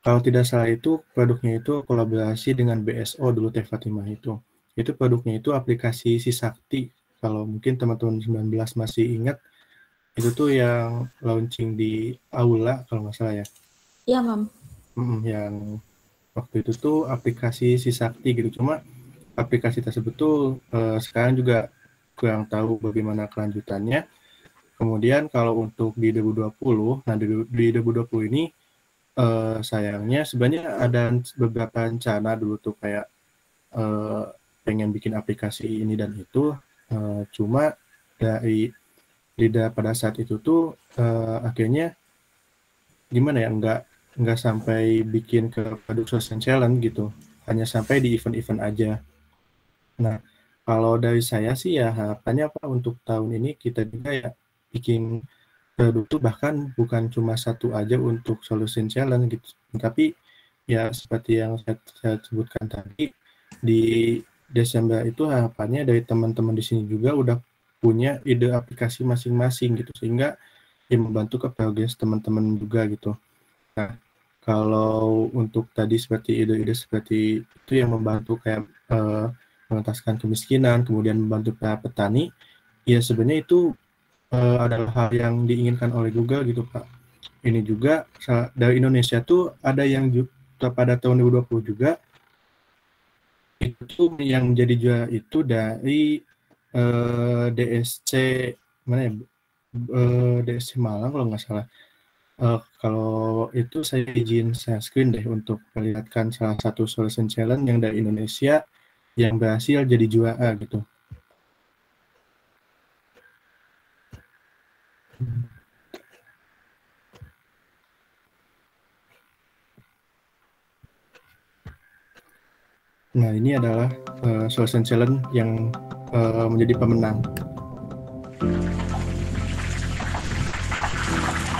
kalau tidak salah itu produknya itu kolaborasi dengan BSO dulu, Teh Fatimah itu. Itu produknya itu aplikasi Sisakti. Kalau mungkin teman-teman 19 masih ingat, itu tuh yang launching di Aula kalau nggak salah ya.
Iya, Mam.
Yang waktu itu tuh aplikasi Sisakti gitu. Cuma aplikasi tersebut tuh sekarang juga kurang tahu bagaimana kelanjutannya. Kemudian kalau untuk di 2020, nah di 2020 ini sayangnya sebenarnya ada beberapa rencana dulu tuh kayak pengen bikin aplikasi ini dan itu, cuma pada saat itu tuh akhirnya gimana ya, nggak sampai bikin ke product solution challenge gitu, hanya sampai di event-event aja. Nah, kalau dari saya sih ya harapannya Pak untuk tahun ini kita juga ya bikin produk tuh bahkan bukan cuma satu aja untuk solution challenge gitu, tapi ya seperti yang saya sebutkan tadi di Desember itu harapannya dari teman-teman di sini juga udah punya ide aplikasi masing-masing gitu, sehingga ya membantu ke progres teman-teman juga gitu. Nah, kalau untuk tadi seperti ide-ide seperti itu yang membantu kayak mengentaskan kemiskinan, kemudian membantu para petani, ya sebenarnya itu adalah hal yang diinginkan oleh Google gitu Pak. Ini juga dari Indonesia tuh ada yang juga pada tahun 2020 juga itu yang jadi juara itu dari DSC mana ya, DSC Malang kalau nggak salah. Kalau itu saya izin share screen deh untuk melihatkan salah satu solution challenge yang dari Indonesia yang berhasil jadi juara gitu. Nah, ini adalah solution challenge yang menjadi pemenang.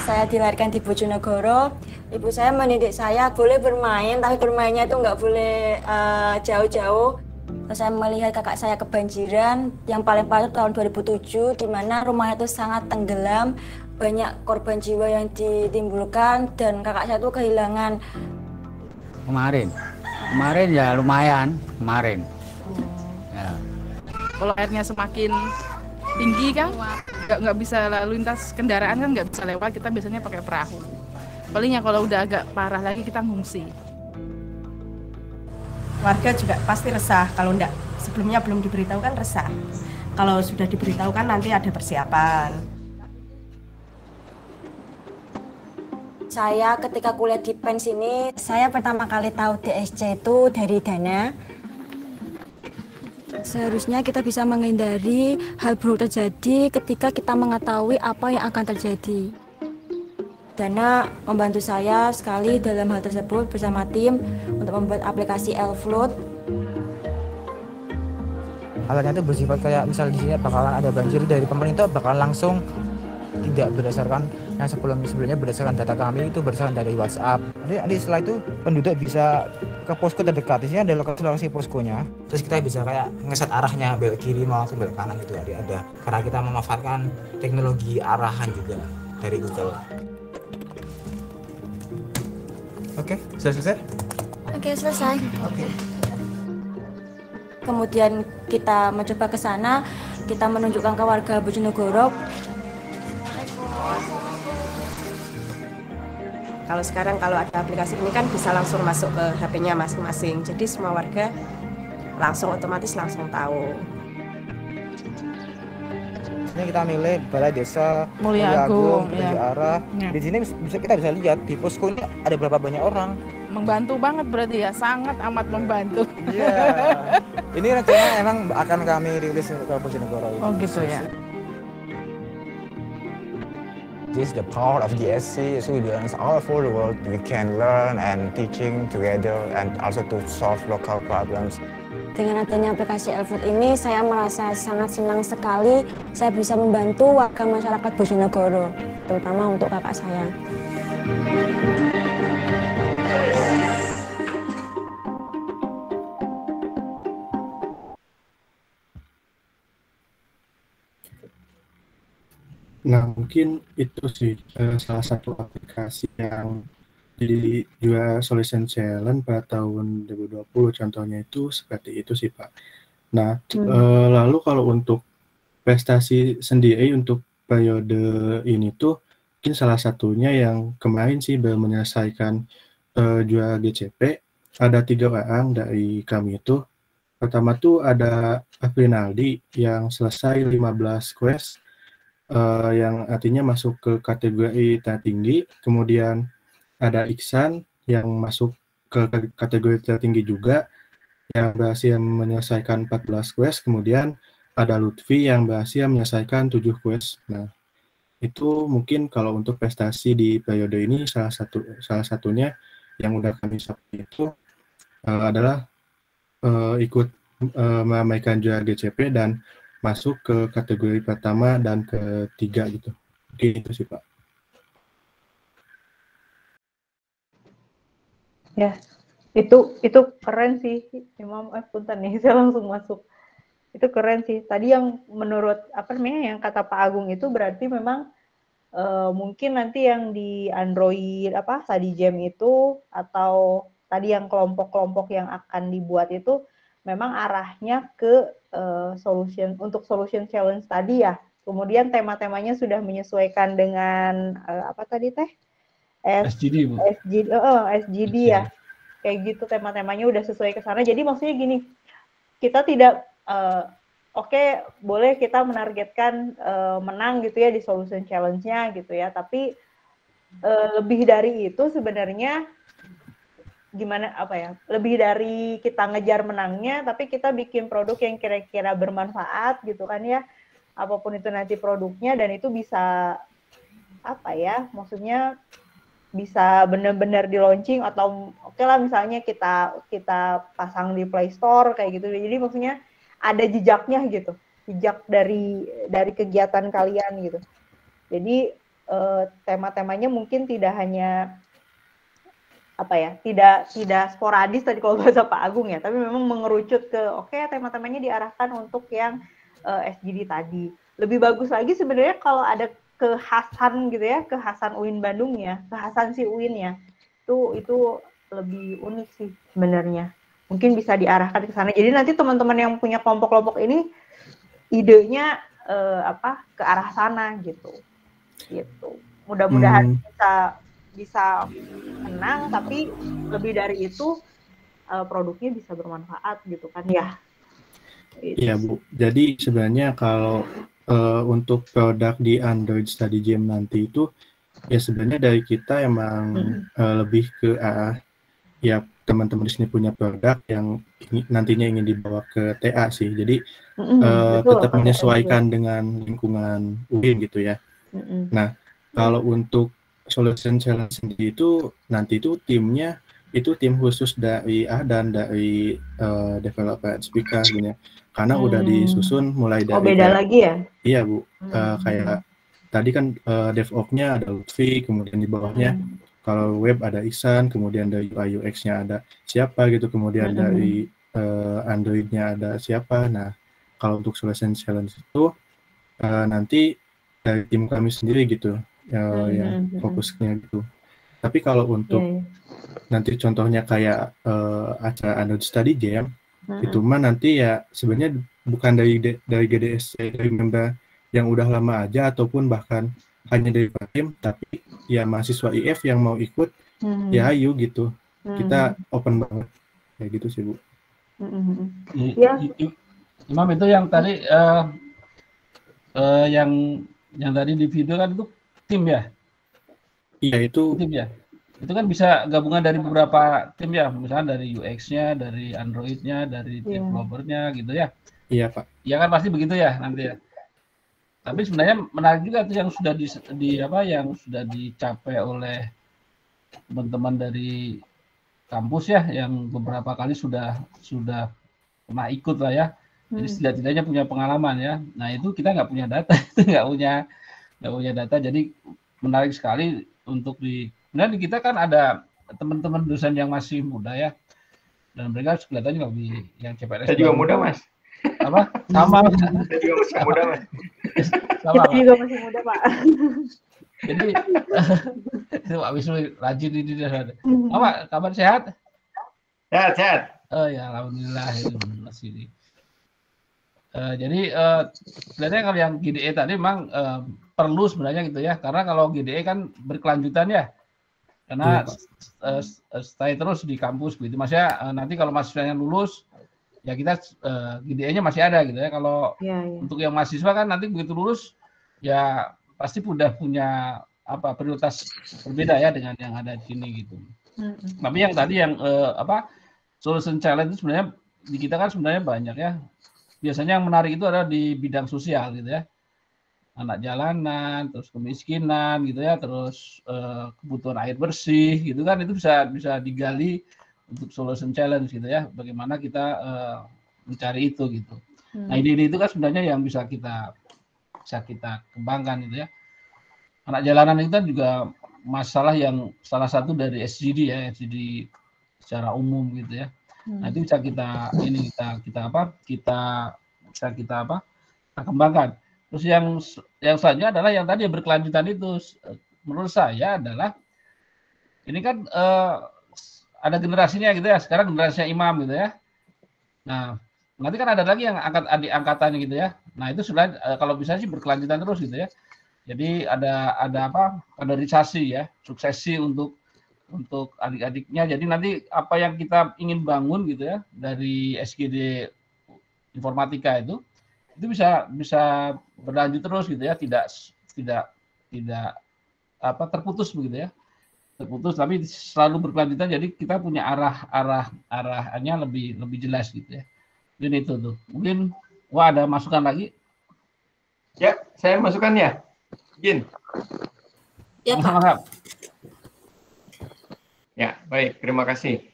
Saya dilahirkan di Bojonegoro. Ibu saya mendidik saya boleh bermain, tapi bermainnya itu nggak boleh jauh-jauh. Terus saya melihat kakak saya kebanjiran, yang paling parah itu tahun 2007, di mana rumahnya itu sangat tenggelam, banyak korban jiwa yang ditimbulkan, dan kakak saya itu kehilangan.
Kemarin ya lumayan, kemarin. Ya.
Kalau airnya semakin tinggi kan, nggak bisa lalu lintas kendaraan kan nggak bisa lewat, kita biasanya pakai perahu. Palingnya kalau udah agak parah lagi kita ngungsi.
Warga juga pasti resah, kalau enggak sebelumnya belum diberitahu kan resah. Kalau sudah diberitahu kan nanti ada persiapan.
Saya ketika kuliah di PENS ini, saya pertama kali tahu DSC itu dari Dana. Seharusnya kita bisa menghindari hal buruk terjadi ketika kita mengetahui apa yang akan terjadi. Dana membantu saya sekali dalam hal tersebut bersama tim untuk membuat aplikasi Elfloat.
Alatnya itu bersifat kayak misal di sini bakalan ada banjir, dari pemerintah bakalan langsung, tidak berdasarkan yang sebelumnya berdasarkan data kami, itu berdasarkan dari WhatsApp. Nanti setelah itu penduduk bisa ke posko terdekat, di sini ada lokasi poskonya. Terus kita bisa kayak ngeset arahnya belok kiri maupun belok kanan, itu ada. Karena kita memanfaatkan teknologi arahan juga dari Google. Oke, sudah selesai?
Oke, selesai.
Oke.
Kemudian kita mencoba ke sana, kita menunjukkan ke warga Bojonegoro.
Kalau sekarang kalau ada aplikasi ini kan bisa langsung masuk ke HP-nya masing-masing. Jadi semua warga langsung otomatis langsung tahu.
Ini kita milih Balai Desa
Mulia Agung,
ya. Arah. Ya. Di sini kita bisa lihat di posko ini ada berapa banyak orang.
Membantu banget berarti ya, sangat amat membantu.
Iya. Ini rencananya emang akan kami rilis ke Bojonegoro.
Oh gitu ya.
This is the power of DSC. Students all over the world, we can learn and teaching together and also to solve local problems.
Dengan adanya aplikasi Elfloat ini, saya merasa sangat senang sekali saya bisa membantu warga masyarakat Bojonegoro, terutama untuk kakak saya.
Nah, mungkin itu sih salah satu aplikasi yang jadi juga solution challenge pada tahun 2020, contohnya itu seperti itu sih Pak. Nah, lalu kalau untuk prestasi sendiri untuk periode ini tuh mungkin salah satunya yang kemarin sih baru menyelesaikan juara GCP, ada 3 orang dari kami itu. Pertama tuh ada Afrinaldi yang selesai 15 quest, yang artinya masuk ke kategori tertinggi. Kemudian ada Iksan yang masuk ke kategori tertinggi juga, yang berhasil menyelesaikan 14 quest. Kemudian ada Lutfi yang berhasil menyelesaikan 7 quest. Nah, itu mungkin kalau untuk prestasi di periode ini salah satunya yang udah kami capai itu adalah ikut meramaikan juara GCP dan masuk ke kategori pertama dan ketiga gitu. Oke, itu sih Pak.
Ya, itu keren sih, Imam. Punten nih, saya langsung masuk. Itu keren sih. Tadi yang menurut yang kata Pak Agung itu berarti memang mungkin nanti yang di Android tadi Jam itu, atau tadi yang kelompok-kelompok yang akan dibuat itu memang arahnya ke untuk solution challenge tadi ya. Kemudian tema-temanya sudah menyesuaikan dengan
SGD, Bu.
SGD ya. Kayak gitu, tema-temanya udah sesuai ke sana. Jadi maksudnya gini, kita tidak boleh kita menargetkan menang gitu ya di solution challenge-nya gitu ya. Tapi lebih dari itu sebenarnya lebih dari kita ngejar menangnya, tapi kita bikin produk yang kira-kira bermanfaat gitu kan ya, apapun itu nanti produknya, dan itu bisa maksudnya bisa benar-benar di launching, atau oke lah misalnya kita pasang di Play Store kayak gitu. Jadi maksudnya ada jejaknya gitu, jejak dari kegiatan kalian gitu. Jadi tema-temanya mungkin tidak hanya apa ya, tidak sporadis tadi kalau bahasa Pak Agung ya, tapi memang mengerucut ke oke, tema-temanya diarahkan untuk yang SGD tadi. Lebih bagus lagi sebenarnya kalau ada kekhasan gitu ya, kekhasan UIN Bandungnya, kekhasan si UIN-nya. Itu lebih unik sih sebenarnya. Mungkin bisa diarahkan ke sana. Jadi nanti teman-teman yang punya kelompok-kelompok ini idenya ke arah sana gitu. Mudah-mudahan bisa menang, tapi lebih dari itu produknya bisa bermanfaat gitu kan ya.
Iya Bu, jadi sebenarnya kalau untuk produk di Android Study Jam nanti itu ya sebenarnya dari kita emang lebih ke ya teman-teman di sini punya produk yang nantinya ingin dibawa ke TA sih, jadi tetap menyesuaikan dengan lingkungan UIN gitu ya. Nah kalau untuk Solution Challenge sendiri itu nanti itu timnya itu tim khusus dari dan dari developer speaker gitu ya. Karena udah disusun mulai dari
beda lagi ya?
Iya Bu, kayak tadi kan DevOps-nya ada Lutfi, kemudian di bawahnya kalau web ada Ihsan, kemudian dari UI UX-nya ada siapa gitu, kemudian dari Android-nya ada siapa. Nah kalau untuk Solution Challenge itu nanti dari tim kami sendiri gitu yang fokusnya gitu. Tapi kalau untuk nanti contohnya kayak acara Android Study Jam, itu mah nanti ya sebenarnya bukan dari GDSC, dari member yang udah lama aja ataupun bahkan hanya dari tim, tapi ya mahasiswa IF yang mau ikut ya ayo gitu. Kita open banget kayak gitu sih Bu.
Imam, itu yang tadi yang tadi di video kan itu tim ya?
Iya itu
tim ya. Itu kan bisa gabungan dari beberapa tim ya, misalnya dari UX-nya, dari Android-nya, dari developer-nya gitu ya.
Iya Pak.
Ya kan pasti begitu ya nanti ya. Tapi sebenarnya menarik juga tuh yang sudah yang sudah dicapai oleh teman-teman dari kampus ya, yang beberapa kali sudah pernah ikut lah ya. Jadi setidaknya punya pengalaman ya. Nah itu kita nggak punya data, itu nggak punya data. Jadi menarik sekali untuk Nah di kita kan ada teman-teman dosen yang masih muda ya, dan mereka kelihatannya lebih yang CPNS.
Saya juga muda Mas.
Apa? Sama.
Saya juga masih muda Mas.
Sama,
kita juga masih muda Pak.
Jadi itu Pak Wisnu rajin ini dia. Apa kabar sehat?
Sehat.
Oh ya alhamdulillah itu masih ini. Jadi kelihatannya kalau yang GDE tadi memang perlu sebenarnya gitu ya, karena kalau GDE kan berkelanjutan ya. Karena stay terus di kampus gitu. Maksudnya nanti kalau mahasiswanya lulus, ya kita GDE-nya masih ada gitu ya. Kalau untuk yang mahasiswa kan nanti begitu lulus, ya pasti udah punya prioritas berbeda ya dengan yang ada di sini gitu. Tapi yang tadi yang Solution Challenge itu sebenarnya di kita kan sebenarnya banyak ya. Biasanya yang menarik itu adalah di bidang sosial gitu ya. Anak jalanan, terus kemiskinan gitu ya, terus kebutuhan air bersih gitu kan, itu bisa digali untuk Solution Challenge gitu ya, bagaimana kita mencari itu gitu. Nah ide-ide itu kan sebenarnya yang bisa kita kembangkan gitu ya. Anak jalanan itu kan juga masalah yang salah satu dari SGD ya, SGD secara umum gitu ya. Nah itu bisa kita kembangkan. Terus yang selanjutnya adalah yang tadi berkelanjutan itu, menurut saya adalah ini kan ada generasinya gitu ya, sekarang generasinya Imam gitu ya. Nah nanti kan ada lagi yang angkatannya gitu ya. Nah itu sudah kalau bisa sih berkelanjutan terus gitu ya. Jadi ada kaderisasi ya, suksesi untuk adik-adiknya. Jadi nanti apa yang kita ingin bangun gitu ya dari SGD informatika itu bisa berlanjut terus gitu ya, tidak terputus begitu ya, tapi selalu berkelanjutan. Jadi kita punya arahnya lebih jelas gitu ya. Jadi itu tuh mungkin ada masukan lagi
ya, saya masukan ya Jin
ya Pak.
Ya, baik. Terima kasih.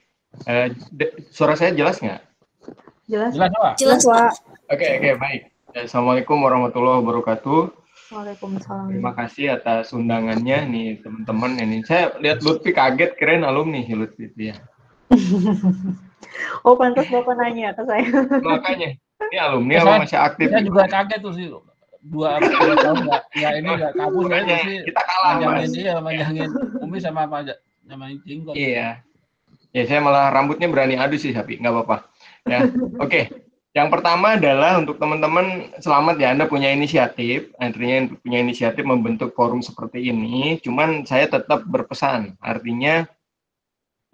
Suara saya jelas nggak?
Jelas.
Jelas, Pak.
Jelas, Pak.
Oke, baik. Assalamualaikum warahmatullahi wabarakatuh.
Waalaikumsalam.
Terima kasih atas undangannya nih teman-teman. Ini saya lihat Lutfi kaget, keren alumni Lutfi ya.
Oh, pantas Bapak nanya ke saya.
Makanya, ini alumni apa masih aktif?
Saya juga kaget tuh sih. Dua tahun ini nggak kabur.
Makanya, kita kalah, Mas.
Manjangin Umi sama apa aja. Sama Jinggot.
Iya. Ya, saya malah rambutnya berani adu sih, tapi nggak apa-apa. Ya, oke. Yang pertama adalah untuk teman-teman, selamat ya, Anda punya inisiatif, artinya punya inisiatif membentuk forum seperti ini, cuman saya tetap berpesan, artinya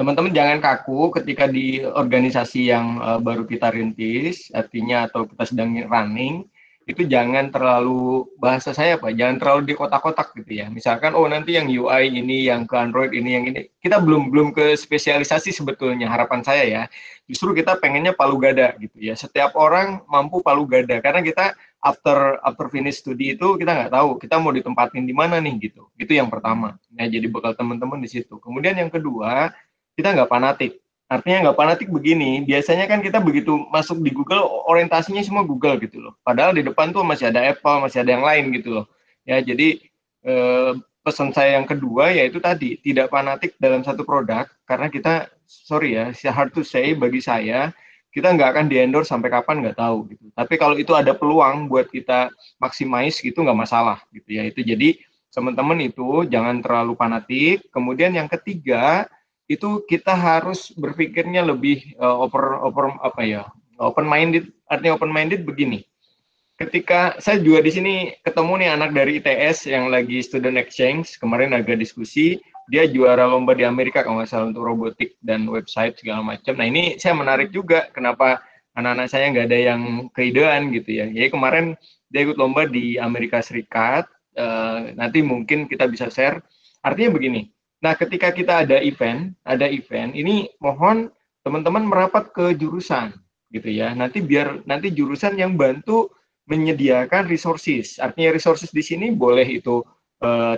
teman-teman jangan kaku ketika di organisasi yang baru kita rintis, artinya atau kita sedang running, itu jangan terlalu, bahasa saya Pak, jangan terlalu di kotak-kotak gitu ya. Misalkan, oh nanti yang UI ini, yang ke Android ini, yang ini. Kita belum ke spesialisasi sebetulnya, harapan saya ya. Justru kita pengennya palu gada gitu ya. Setiap orang mampu palu gada, karena kita after finish studi itu kita nggak tahu, kita mau ditempatin di mana nih gitu. Itu yang pertama. Nah, jadi bekal teman-teman di situ. Kemudian yang kedua, kita nggak fanatik. Artinya nggak fanatik begini, biasanya kan kita begitu masuk di Google, orientasinya semua Google gitu loh. Padahal di depan tuh masih ada Apple, masih ada yang lain gitu loh. Ya, jadi pesan saya yang kedua yaitu tadi, tidak fanatik dalam satu produk, karena kita, sorry ya, hard to say bagi saya, kita nggak akan di-endorse sampai kapan nggak tahu gitu. Tapi kalau itu ada peluang buat kita maximize gitu nggak masalah gitu ya. Itu jadi teman-teman itu jangan terlalu fanatik. Kemudian yang ketiga, itu kita harus berpikirnya lebih open minded. Artinya open minded begini. Ketika saya juga di sini ketemu nih anak dari ITS yang lagi student exchange, kemarin agak diskusi, dia juara lomba di Amerika kalau nggak salah untuk robotik dan website segala macam. Nah ini saya menarik juga kenapa anak-anak saya nggak ada yang keidean gitu ya. Jadi kemarin dia ikut lomba di Amerika Serikat, nanti mungkin kita bisa share. Artinya begini. Nah, ketika kita ada event, ini mohon teman-teman merapat ke jurusan, gitu ya. Nanti jurusan yang bantu menyediakan resources. Artinya resources di sini boleh itu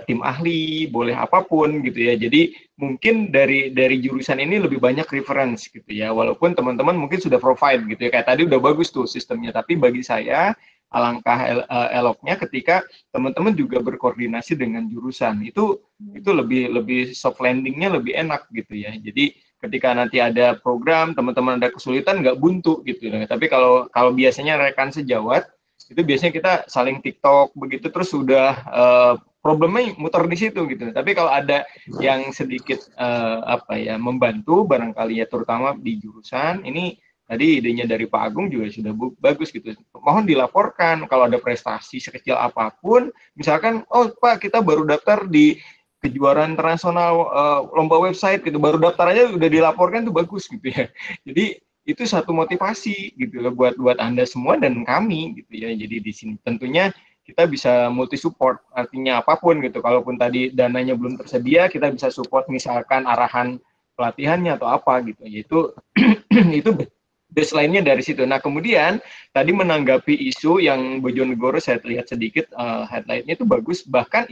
tim ahli, boleh apapun, gitu ya. Jadi mungkin dari jurusan ini lebih banyak reference, gitu ya. Walaupun teman-teman mungkin sudah provide, gitu ya. Kayak tadi udah bagus tuh sistemnya. Tapi bagi saya alangkah eloknya ketika teman-teman juga berkoordinasi dengan jurusan, itu lebih soft landingnya lebih enak gitu ya. Jadi ketika nanti ada program teman-teman ada kesulitan nggak buntu gitu. Tapi kalau biasanya rekan sejawat itu biasanya kita saling TikTok begitu terus sudah problemnya muter di situ gitu. Tapi kalau ada yang sedikit membantu barangkali ya terutama di jurusan ini. Tadi idenya dari Pak Agung juga sudah bagus gitu. Mohon dilaporkan kalau ada prestasi sekecil apapun. Misalkan, oh Pak kita baru daftar di kejuaraan internasional lomba website gitu. Baru daftar aja udah dilaporkan tuh bagus gitu ya. Jadi itu satu motivasi gitu loh buat Anda semua dan kami gitu ya. Jadi di sini tentunya kita bisa multi support. Artinya apapun gitu. Kalaupun tadi dananya belum tersedia, kita bisa support misalkan arahan pelatihannya atau apa gitu. Yaitu itu baseline-nya dari situ. Nah, kemudian tadi menanggapi isu yang Bojonegoro saya lihat sedikit headline-nya itu bagus. Bahkan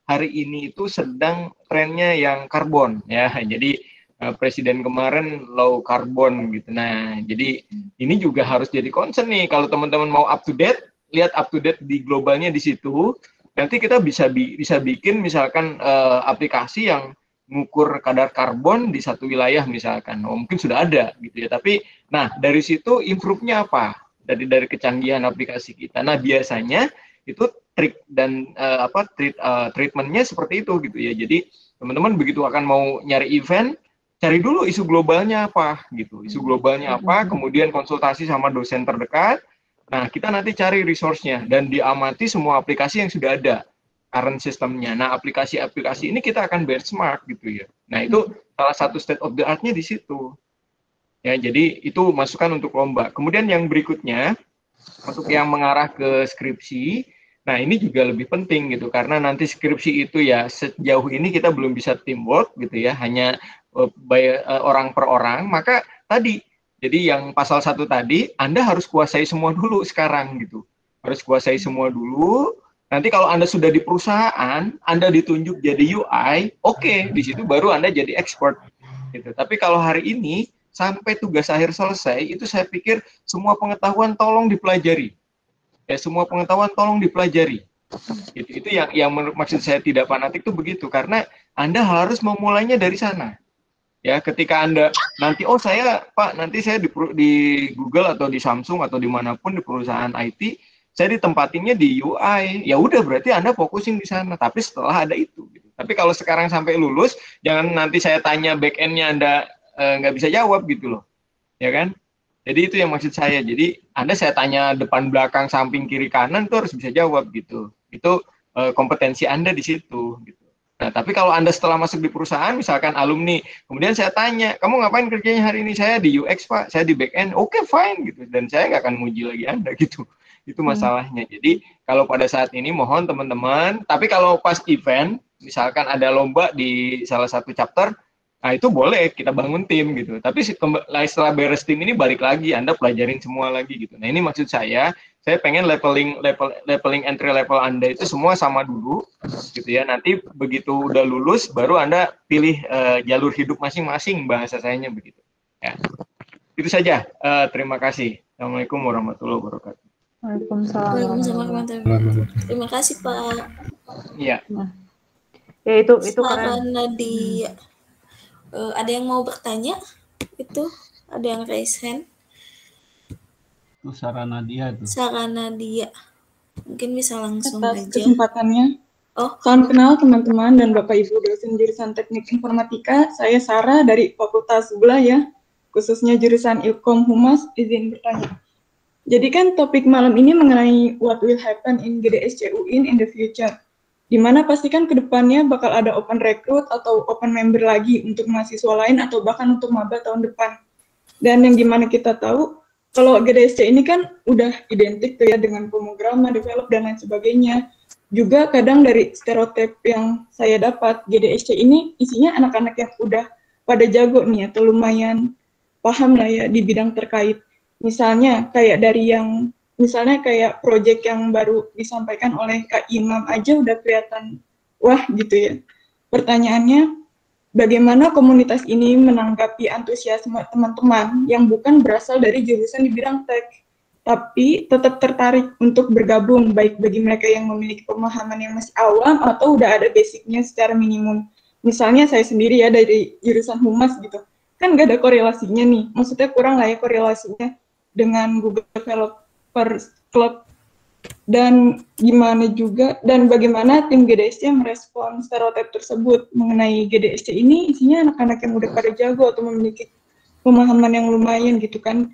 hari ini itu sedang trennya yang karbon ya. Jadi presiden kemarin low carbon gitu. Nah, jadi ini juga harus jadi concern nih kalau teman-teman mau up to date, lihat up to date di globalnya di situ. Nanti kita bisa bikin misalkan aplikasi yang mengukur kadar karbon di satu wilayah misalkan, mungkin sudah ada gitu ya. Tapi, nah dari situ improve-nya apa? Dari kecanggihan aplikasi kita. Nah biasanya itu trik dan treatment-nya seperti itu gitu ya. Jadi teman-teman begitu akan mau nyari event, cari dulu isu globalnya apa gitu. Isu globalnya apa, kemudian konsultasi sama dosen terdekat. Nah kita nanti cari resource-nya dan diamati semua aplikasi yang sudah ada. Current sistemnya. Nah, aplikasi-aplikasi ini kita akan benchmark gitu ya. Nah, itu salah satu state of the art-nya di situ. Ya, jadi itu masukan untuk lomba. Kemudian yang berikutnya, untuk yang mengarah ke skripsi, nah ini juga lebih penting gitu, karena nanti skripsi itu ya sejauh ini kita belum bisa teamwork gitu ya, hanya orang per orang, maka tadi, jadi yang pasal 1 tadi, Anda harus kuasai semua dulu sekarang gitu. Harus kuasai semua dulu. Nanti kalau Anda sudah di perusahaan, Anda ditunjuk jadi UI, oke, di situ baru Anda jadi expert. gitu. Tapi kalau hari ini sampai tugas akhir selesai, itu saya pikir semua pengetahuan tolong dipelajari. Ya, semua pengetahuan tolong dipelajari. Itu yang maksud saya tidak fanatik itu begitu, karena Anda harus memulainya dari sana. Ya, ketika Anda nanti, oh saya Pak, nanti saya di Google atau di Samsung atau dimanapun di perusahaan IT, saya ditempatinnya di UI. Ya udah, berarti Anda fokusin di sana. Tapi setelah ada itu. Gitu. Tapi kalau sekarang sampai lulus, jangan nanti saya tanya back-end-nya Anda nggak bisa jawab gitu loh, ya kan? Jadi itu yang maksud saya. Jadi Anda saya tanya depan, belakang, samping, kiri, kanan tuh harus bisa jawab gitu. Itu kompetensi Anda di situ. Gitu. Nah, tapi kalau Anda setelah masuk di perusahaan, misalkan alumni, kemudian saya tanya, kamu ngapain kerjanya hari ini? Saya di UX Pak, saya di back end. Oke, fine gitu. Dan saya nggak akan nguji lagi Anda gitu. Itu masalahnya. Jadi kalau pada saat ini mohon teman-teman, tapi kalau pas event, misalkan ada lomba di salah satu chapter, nah itu boleh kita bangun tim gitu. Tapi setelah beres tim ini balik lagi, Anda pelajarin semua lagi gitu. Nah ini maksud saya pengen leveling entry level Anda itu semua sama dulu gitu ya. Nanti begitu udah lulus baru Anda pilih jalur hidup masing-masing, bahasa sayanya begitu. Ya. Itu saja. Terima kasih. Assalamualaikum warahmatullahi wabarakatuh.
Waalaikumsalam.
Terima kasih Pak.
Iya.
Ya itu
Sarah
keren.
Nadia. Ada yang mau bertanya? Itu ada yang raise hand.
Itu Sarah Nadia itu.
Sarah Nadia. Mungkin bisa langsung
atas
aja.
kesempatannya.
Oh.
Salam kenal teman-teman dan Bapak Ibu dosen jurusan Teknik Informatika. Saya Sarah dari Fakultas sebelah ya, khususnya jurusan Ilkom Humas. Izin bertanya. Jadi kan topik malam ini mengenai what will happen in GDSC UIN in the future. Di mana pastikan kedepannya bakal ada open recruit atau open member lagi untuk mahasiswa lain atau bahkan untuk maba tahun depan. Dan yang gimana kita tahu, kalau GDSC ini kan udah identik tuh ya dengan pemrograman, develop, dan lain sebagainya. Juga kadang dari stereotip yang saya dapat, GDSC ini isinya anak-anak yang udah pada jago nih atau lumayan paham lah ya di bidang terkait. Misalnya kayak misalnya kayak proyek yang baru disampaikan oleh Kak Imam aja udah kelihatan wah gitu ya. Pertanyaannya, bagaimana komunitas ini menanggapi antusiasme teman-teman yang bukan berasal dari jurusan di bidang tech, tapi tetap tertarik untuk bergabung, baik bagi mereka yang memiliki pemahaman yang masih awam atau udah ada basicnya secara minimum. Misalnya saya sendiri ya dari jurusan humas gitu, kan nggak ada korelasinya nih, maksudnya kurang lah ya korelasinya dengan Google Developer Club. Dan gimana juga, dan bagaimana tim GDSC merespon stereotip tersebut mengenai GDSC ini isinya anak-anak yang udah pada jago atau memiliki pemahaman yang lumayan gitu kan,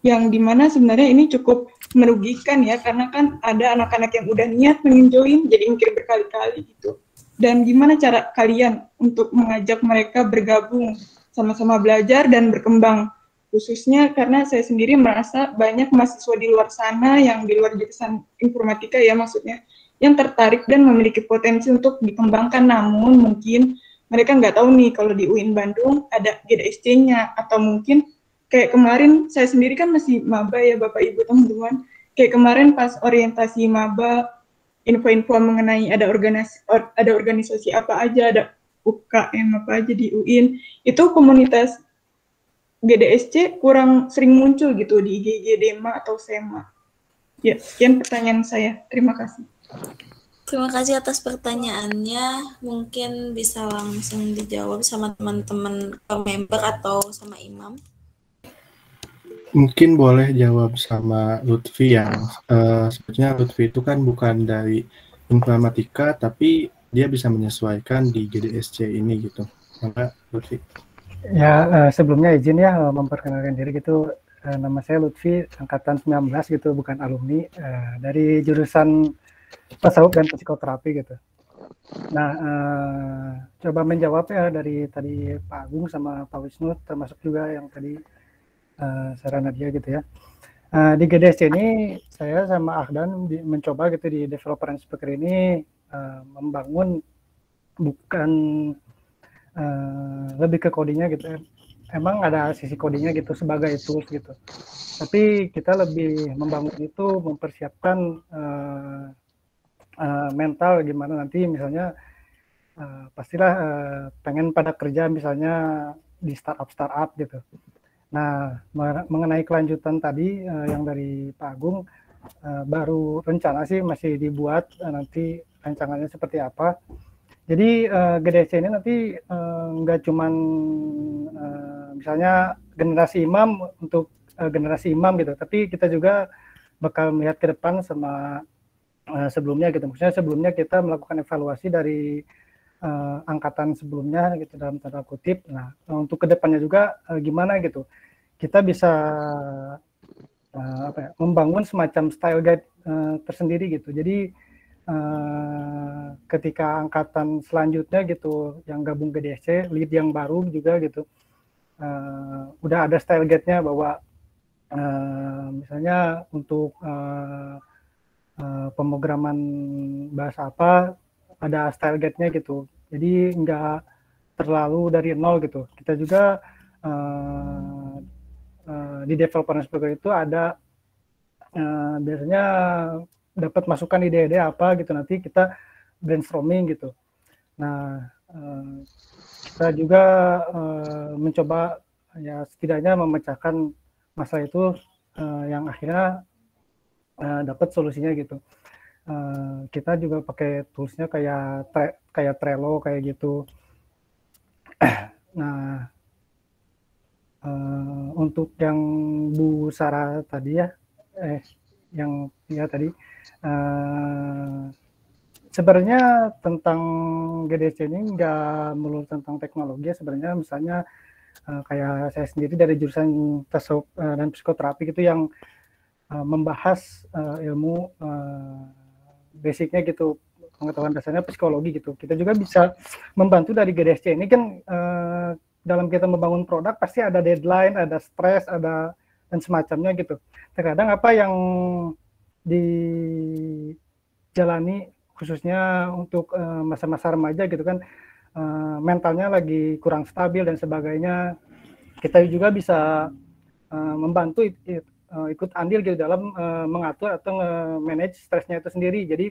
yang dimana sebenarnya ini cukup merugikan ya, karena kan ada anak-anak yang udah niat pengen join jadi mikir berkali-kali gitu. Dan gimana cara kalian untuk mengajak mereka bergabung, sama-sama belajar dan berkembang, khususnya karena saya sendiri merasa banyak mahasiswa di luar sana yang di luar jurusan informatika ya maksudnya, yang tertarik dan memiliki potensi untuk dikembangkan, namun mungkin mereka nggak tahu nih kalau di UIN Bandung ada GDSC-nya, atau mungkin kayak kemarin saya sendiri kan masih maba ya Bapak Ibu teman-teman, kayak kemarin pas orientasi maba, info-info mengenai ada organisasi apa aja, ada UKM apa aja di UIN, itu komunitas GDSC kurang sering muncul gitu di IG Dema atau SEMA. Ya, sekian pertanyaan saya. Terima kasih.
Terima kasih atas pertanyaannya. Mungkin bisa langsung dijawab sama teman-teman member atau sama Imam.
Mungkin boleh jawab sama Lutfi yang sebetulnya Lutfi itu kan bukan dari informatika, tapi dia bisa menyesuaikan di GDSC ini gitu. Maka Lutfi.
Ya, sebelumnya izin ya memperkenalkan diri gitu. Nama saya Lutfi, angkatan 19 gitu, bukan alumni, dari jurusan tasawuf dan psikoterapi gitu. Nah, coba menjawab ya dari tadi Pak Agung sama Pak Wisnu, termasuk juga yang tadi Sarah Nadia gitu ya. Di GDSC ini saya sama Ahdan mencoba gitu di developer and speaker ini membangun bukan lebih ke codingnya gitu. Emang ada sisi codingnya gitu sebagai tools gitu. Tapi kita lebih membangun itu mempersiapkan mental gimana nanti misalnya pastilah pengen pada kerja misalnya di startup gitu. Nah, mengenai kelanjutan tadi yang dari Pak Agung, baru rencana sih masih dibuat, nanti rancangannya seperti apa. Jadi GDSC ini nanti nggak cuman misalnya generasi imam untuk generasi imam gitu, tapi kita juga bakal melihat ke depan sama sebelumnya gitu. Maksudnya sebelumnya kita melakukan evaluasi dari angkatan sebelumnya gitu dalam tanda kutip. Nah, untuk kedepannya juga gimana gitu, kita bisa membangun semacam style guide tersendiri gitu. Jadi ketika angkatan selanjutnya gitu yang gabung ke DSC, lead yang baru juga gitu, udah ada style guide-nya bahwa misalnya untuk pemrograman bahasa apa, ada style guide-nya gitu. Jadi nggak terlalu dari nol gitu. Kita juga di developer program itu ada biasanya dapat masukan ide-ide apa gitu, nanti kita brainstorming gitu. Nah, kita juga mencoba ya setidaknya memecahkan masalah itu yang akhirnya dapat solusinya gitu. Kita juga pakai toolsnya kayak Trello kayak gitu. Nah, untuk yang Bu Sarah tadi ya, yang ya tadi sebenarnya tentang GDC ini nggak melulu tentang teknologi ya, sebenarnya misalnya kayak saya sendiri dari jurusan tasawuf dan psikoterapi gitu yang membahas ilmu basicnya gitu, pengetahuan dasarnya psikologi gitu. Kita juga bisa membantu dari GDSC ini kan dalam kita membangun produk pasti ada deadline, ada stres, ada dan semacamnya gitu. Terkadang apa yang dijalani khususnya untuk masa-masa remaja gitu kan, mentalnya lagi kurang stabil dan sebagainya, kita juga bisa membantu ikut andil gitu dalam mengatur atau manage stresnya itu sendiri. Jadi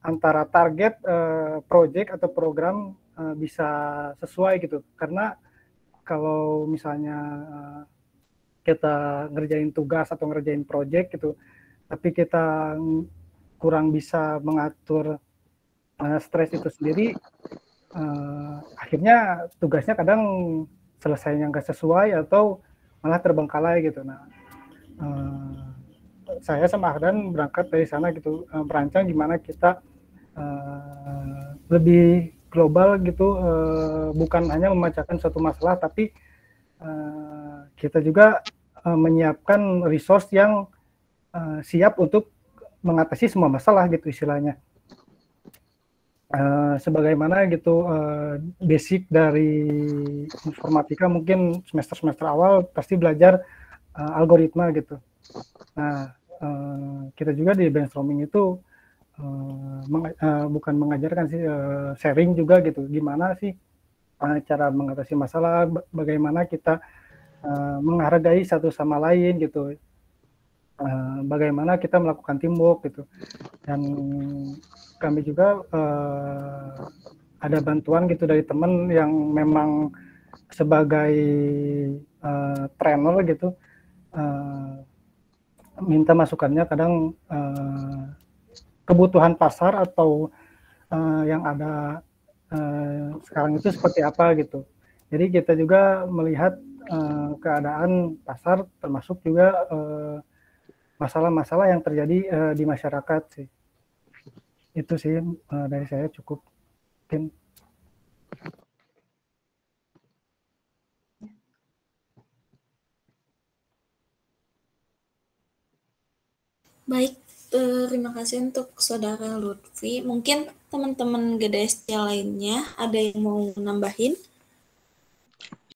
antara target project atau program bisa sesuai gitu, karena kalau misalnya kita ngerjain tugas atau ngerjain project gitu, tapi kita kurang bisa mengatur stres itu sendiri, akhirnya tugasnya kadang selesainya nggak sesuai atau malah terbengkalai gitu. Nah, saya sama Ahdan berangkat dari sana gitu, merancang gimana kita lebih global gitu, bukan hanya memecahkan suatu masalah, tapi kita juga menyiapkan resource yang siap untuk mengatasi semua masalah gitu istilahnya. Sebagaimana gitu basic dari informatika mungkin semester awal pasti belajar algoritma gitu. Nah, kita juga di brainstorming itu bukan mengajarkan sih, sharing juga gitu, gimana sih cara mengatasi masalah, bagaimana kita menghargai satu sama lain gitu, bagaimana kita melakukan teamwork gitu. Dan kami juga ada bantuan gitu dari teman yang memang sebagai trainer gitu, minta masukannya kadang kebutuhan pasar atau yang ada sekarang itu seperti apa gitu. Jadi kita juga melihat keadaan pasar, termasuk juga masalah-masalah yang terjadi di masyarakat sih. Itu sih dari saya cukup. Mungkin.
Baik, terima kasih untuk Saudara Lutfi. Mungkin teman-teman GDSC lainnya ada yang mau nambahin?